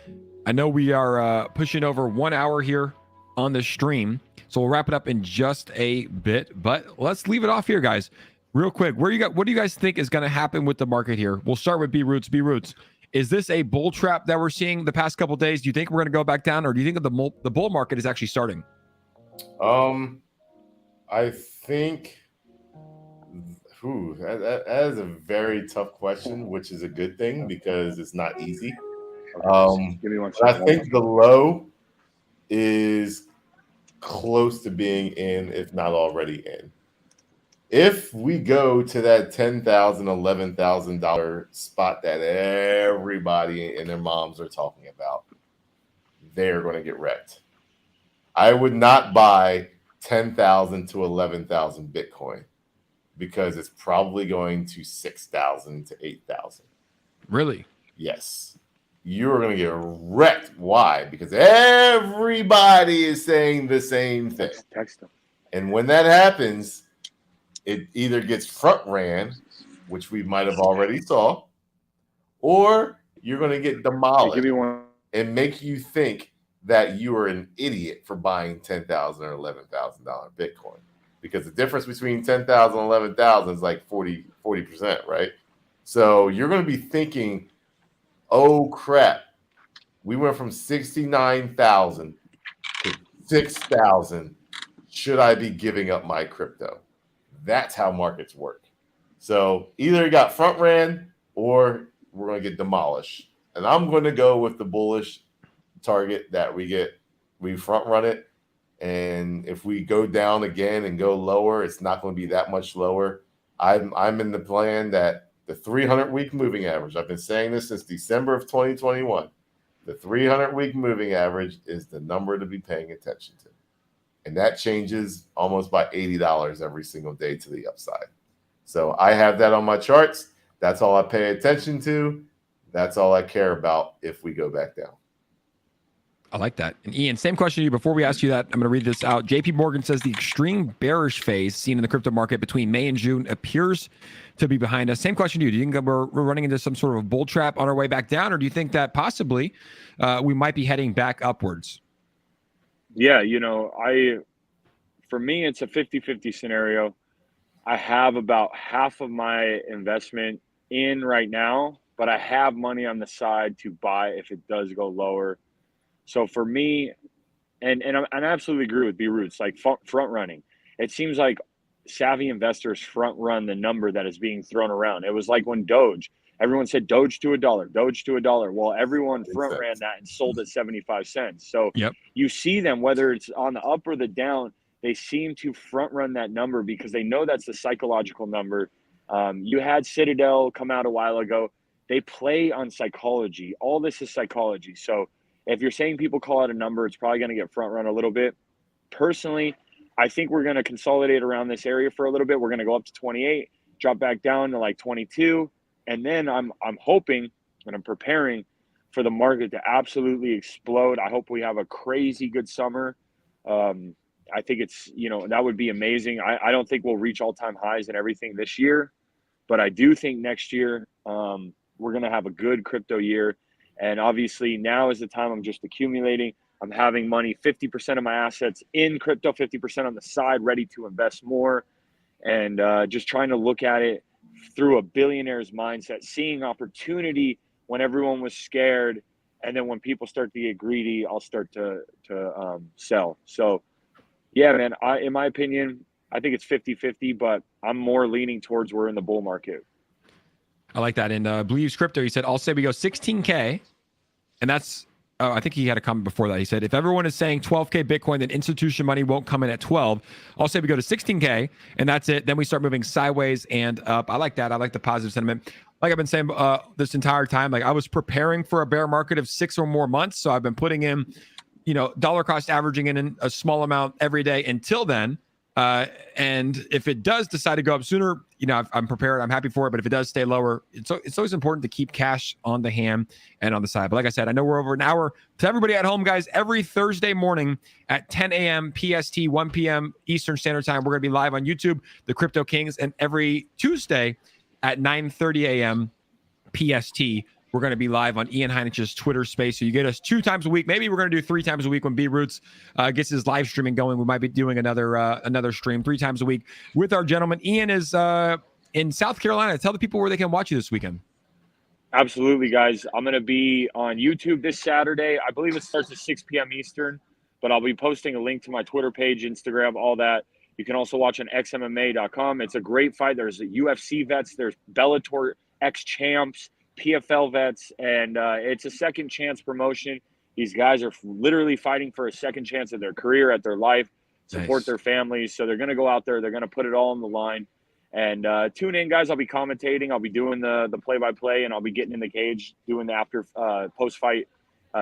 I know we are pushing over 1 hour here on the stream, so we'll wrap it up in just a bit. But let's leave it off here, guys. Real quick, what do you guys think is going to happen with the market here? We'll start with 𝗖𝗓𝗧. 𝗖𝗓𝗧, is this a bull trap that we're seeing the past couple of days? Do you think we're going to go back down, or do you think that the bull market is actually starting? I think. That is a very tough question, which is a good thing because it's not easy. Give me one I second. think the low is close to being in, if not already in. If we go to that $10,000, $11,000 spot that everybody and their moms are talking about, they're going to get wrecked. I would not buy 10,000 to 11,000 Bitcoin, because it's probably going to 6,000 to 8,000. Really? Yes. You're going to get wrecked. Why? Because everybody is saying the same thing. Text them. And when that happens, it either gets front ran, which we might have already saw, or you're going to get demolished. Give me one. And make you think that you are an idiot for buying $10,000 or $11,000 Bitcoin. Because the difference between 10,000 and 11,000 is like 40%, right? So you're going to be thinking, oh, crap. We went from 69,000 to 6,000. Should I be giving up my crypto? That's how markets work. So either it got front ran or we're going to get demolished. And I'm going to go with the bullish target that we front run it. And if we go down again and go lower, it's not going to be that much lower. I'm in the plan that the 300-week moving average, I've been saying this since December of 2021, the 300-week moving average is the number to be paying attention to. And that changes almost by $80 every single day to the upside. So I have that on my charts. That's all I pay attention to. That's all I care about if we go back down. I like that. And Ian, same question to you. Before we ask you that, I'm going to read this out. JP Morgan says the extreme bearish phase seen in the crypto market between May and June appears to be behind us. Same question to you. Do you think that we're running into some sort of bull trap on our way back down, or do you think that possibly we might be heading back upwards? Yeah, you know, for me, it's a 50-50 scenario. I have about half of my investment in right now, but I have money on the side to buy if it does go lower. So for me, and I absolutely agree with 𝗖𝗓𝗧, like front running. It seems like savvy investors front run the number that is being thrown around. It was like when Doge, everyone said Doge to $1, Doge to $1. Well, everyone front ran that and sold at 75 cents. So you see them, whether it's on the up or the down, they seem to front run that number because they know that's the psychological number. You had Citadel come out a while ago. they play on psychology. All this is psychology. So if you're saying people call out a number, it's probably going to get front run a little bit. Personally, I think we're going to consolidate around this area for a little bit. We're going to go up to 28, drop back down to like 22. And then I'm hoping and I'm preparing for the market to absolutely explode. I hope we have a crazy good summer. I think it's, that would be amazing. I don't think we'll reach all-time highs and everything this year, but I do think next year we're going to have a good crypto year. And obviously now is the time I'm just accumulating. I'm having money, 50% of my assets in crypto, 50% on the side, ready to invest more. And just trying to look at it through a billionaire's mindset, seeing opportunity when everyone was scared. And then when people start to get greedy, I'll start to sell. So yeah, man, in my opinion, I think it's 50-50, but I'm more leaning towards we're in the bull market. I like that. And Believes Crypto, he said, I'll say we go 16K. And that's, I think he had a comment before that. He said, if everyone is saying 12K Bitcoin, then institution money won't come in at 12. I'll say we go to 16K and that's it. Then we start moving sideways and up. I like that. I like the positive sentiment. Like I've been saying this entire time, like I was preparing for a bear market of 6 or more months. So I've been putting in, dollar cost averaging in a small amount every day until then. And if it does decide to go up sooner, I'm prepared. I'm happy for it. But if it does stay lower, it's always important to keep cash on the hand and on the side. But like I said, I know we're over an hour. To everybody at home, guys, every Thursday morning at 10 a.m. PST, 1 p.m. Eastern Standard Time, we're going to be live on YouTube, The Crypto Kings. And every Tuesday at 9:30 a.m. PST, we're going to be live on Ian Heinich's Twitter space. So you get us 2 times a week. Maybe we're going to do 3 times a week when 𝗪𝗧𝗛 gets his live streaming going. We might be doing another stream 3 times a week with our gentleman. Ian is in South Carolina. Tell the people where they can watch you this weekend. Absolutely, guys. I'm going to be on YouTube this Saturday. I believe it starts at 6 p.m. Eastern, but I'll be posting a link to my Twitter page, Instagram, all that. You can also watch on xmma.com. It's a great fight. There's UFC vets. There's Bellator ex-champs, PFL vets, and it's a second chance promotion. These guys are literally fighting for a second chance at their career, at their life, support their families. So they're going to go out there. They're going to put it all on the line. And tune in, guys. I'll be commentating. I'll be doing the play-by-play, and I'll be getting in the cage, doing the after post-fight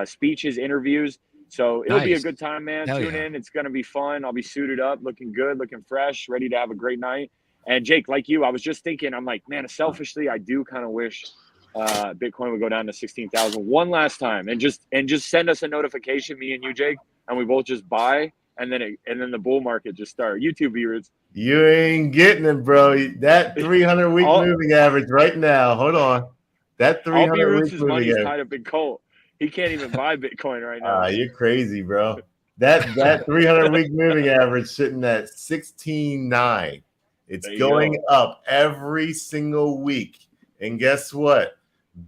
speeches, interviews. So it'll be a good time, man. Tune in. It's going to be fun. I'll be suited up, looking good, looking fresh, ready to have a great night. And Jake, like you, I was just thinking, I'm like, man, selfishly, I do kind of wish Bitcoin would go down to 16,000 one last time, and just send us a notification, me and you, Jake, and we both just buy, and then the bull market just start. YouTube 𝗪𝗧𝗛. You ain't getting it, bro. That 300 week moving average right now. Hold on. That 300 week moving money's average. tied up in Colt. He can't even buy Bitcoin right now. You're crazy, bro. That 300 week moving average sitting at 16.9. It's going up every single week. And guess what?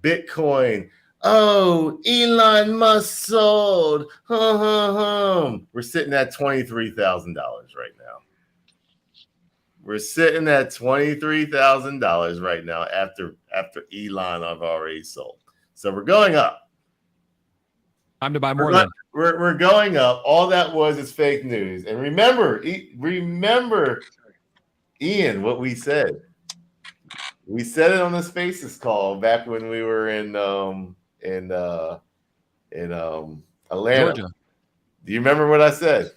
Bitcoin. Oh, Elon Musk sold. We're sitting at $23,000 right now. We're sitting at $23,000 right now after Elon I've already sold. So we're going up. Time to buy more. We're going up. All that was is fake news. And remember, Ian, what we said. We said it on the Spaces call back when we were in Atlanta, Georgia. Do you remember what I said?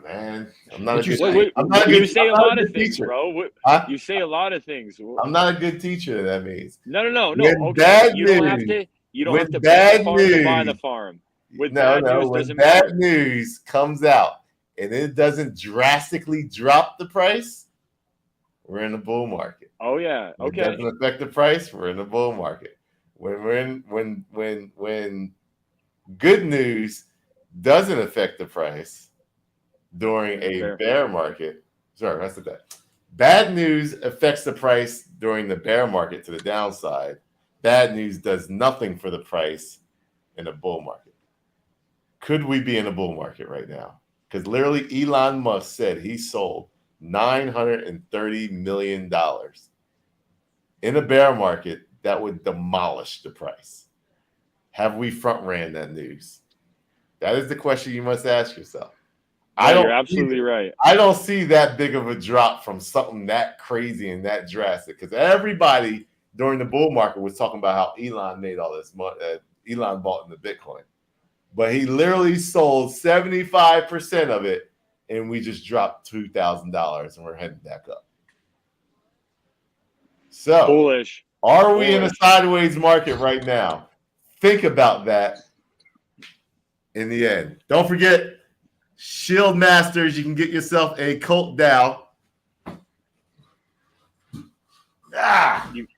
Man, I'm not a good teacher. You say a lot of things, bro. You say a lot of things. I'm not a good teacher. That means no. Okay, you don't have to. You don't have to pick the farm to buy the farm. With bad news, doesn't matter. Bad news comes out and it doesn't drastically drop the price, we're in the bull market. Oh yeah, okay. It doesn't affect the price, we're in the bull market. When good news doesn't affect the price during a bear market. Sorry, I said that. Bad news affects the price during the bear market to the downside. Bad news does nothing for the price in a bull market. Could we be in a bull market right now? Because literally Elon Musk said he sold $930 million in a bear market that would demolish the price. Have we front ran that news? That is the question you must ask yourself. You're absolutely right. I don't see that big of a drop from something that crazy and that drastic, because everybody during the bull market was talking about how Elon made all this money. Elon bought into Bitcoin, but he literally sold 75% of it, and we just dropped $2,000 and we're heading back up. So Foolish. are we in a sideways market right now? Think about that in the end. Don't forget, Shield Masters, you can get yourself a Colt DAO.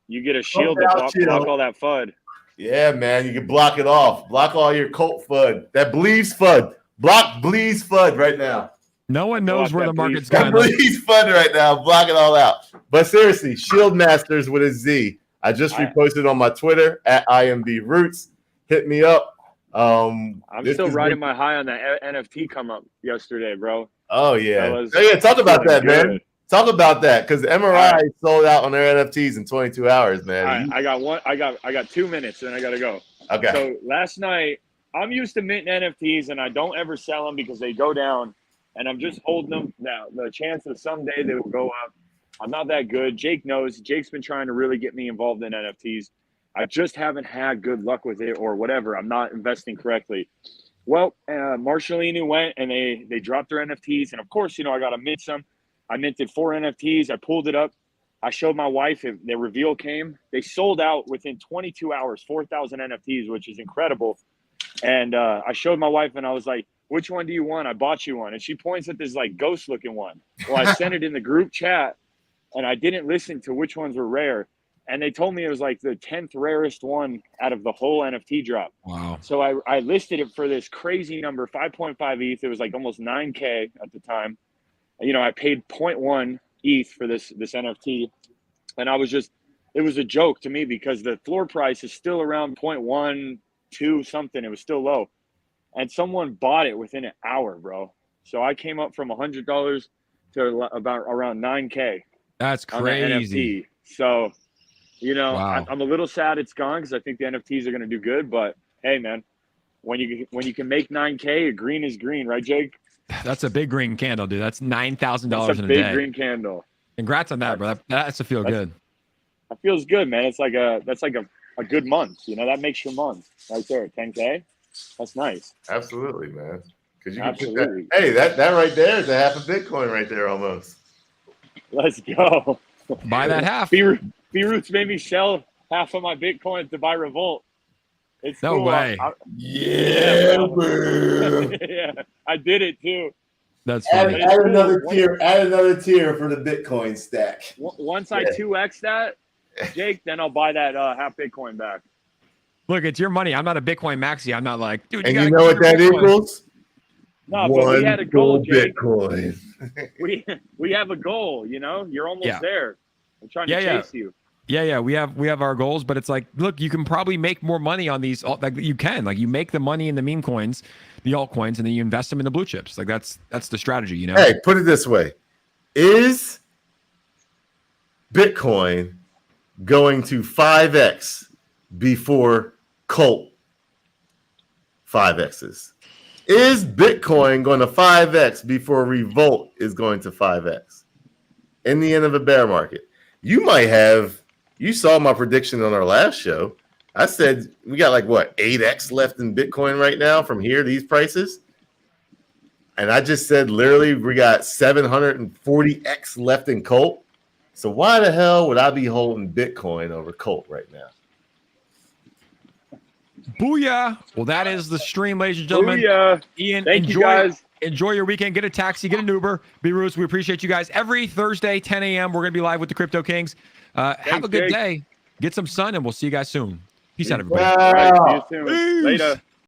You get a shield to block all that FUD. Yeah, man, you can block it off. Block all your Colt FUD. That believes FUD. Block believes FUD right now. No one knows where the market's going. going. Believes FUD right now. Block it all out. But seriously, Shield Masters with a Z. I just reposted on my Twitter at @IMBRoots. Hit me up. I'm still riding my high on that NFT come up yesterday, bro. Oh yeah. Talk about that, man. Talk about that, because MRI sold out on their NFTs in 22 hours, man. I got 2 minutes, and I gotta go. Okay. So last night, I'm used to minting NFTs, and I don't ever sell them because they go down, and I'm just holding them. Now the chance that someday they will go up, I'm not that good. Jake knows. Jake's been trying to really get me involved in NFTs. I just haven't had good luck with it, or whatever. I'm not investing correctly. Well, Marshallini went and they dropped their NFTs, and of course, I got to mint some. I minted 4 NFTs. I pulled it up. I showed my wife. If the reveal came, they sold out within 22 hours, 4,000 NFTs, which is incredible. And I showed my wife, and I was like, "Which one do you want? I bought you one." And she points at this like ghost-looking one. Well, I sent it in the group chat, and I didn't listen to which ones were rare. And they told me it was like the 10th rarest one out of the whole NFT drop. Wow. So I listed it for this crazy number, 5.5 ETH. It was like almost 9K at the time. I paid 0.1 ETH for this NFT. And it was a joke to me because the floor price is still around 0.12 something. It was still low. And someone bought it within an hour, bro. So I came up from $100 to about around 9K. That's crazy. So, wow. I'm a little sad it's gone because I think the NFTs are going to do good. But hey, man, when you can make 9K, green is green, right, Jake? That's a big green candle, dude. That's $9,000 in a day. Big green candle. Congrats on that, bro. That's to feel good. That feels good, man. It's like that's like a good month. That makes your month right there. 10K. That's nice. Absolutely, man. Because you Absolutely. can put that right there is a half a Bitcoin right there almost. Let's go. Buy that half. B-Roots made me sell half of my Bitcoin to buy Revolt. It's no cool. way. Yeah, bro. Yeah, I did it too. That's add funny. another tier. Add another tier for the Bitcoin stack. Once I 2x that, Jake, then I'll buy that half Bitcoin back. Look, it's your money. I'm not a Bitcoin maxi. I'm not like, dude. And you know what that equals? No, but we had a goal, Jake. Bitcoin. we have a goal. You're almost there. I'm trying to chase you. Yeah. We have our goals, but it's like, look, you can probably make more money on these. Like you can, like you make the money in the meme coins, the altcoins, and then you invest them in the blue chips. Like that's the strategy, Hey, put it this way: is Bitcoin going to 5x before Colt 5x's? Is Bitcoin going to 5x before Revolt is going to 5x in the end of a bear market? You saw my prediction on our last show. I said we got like 8x left in Bitcoin right now from here, these prices. And I just said literally we got 740x left in Colt. So why the hell would I be holding Bitcoin over Colt right now? Booyah. Well, that is the stream, ladies and gentlemen. Booyah. Ian, Thank you guys. Enjoy your weekend. Get a taxi, get an Uber. B-Roots, we appreciate you guys. Every Thursday, 10 a.m., we're going to be live with the Crypto Kings. Have a good day. Get some sun, and we'll see you guys soon. Peace out, everybody. All right, see you soon. Peace. Later.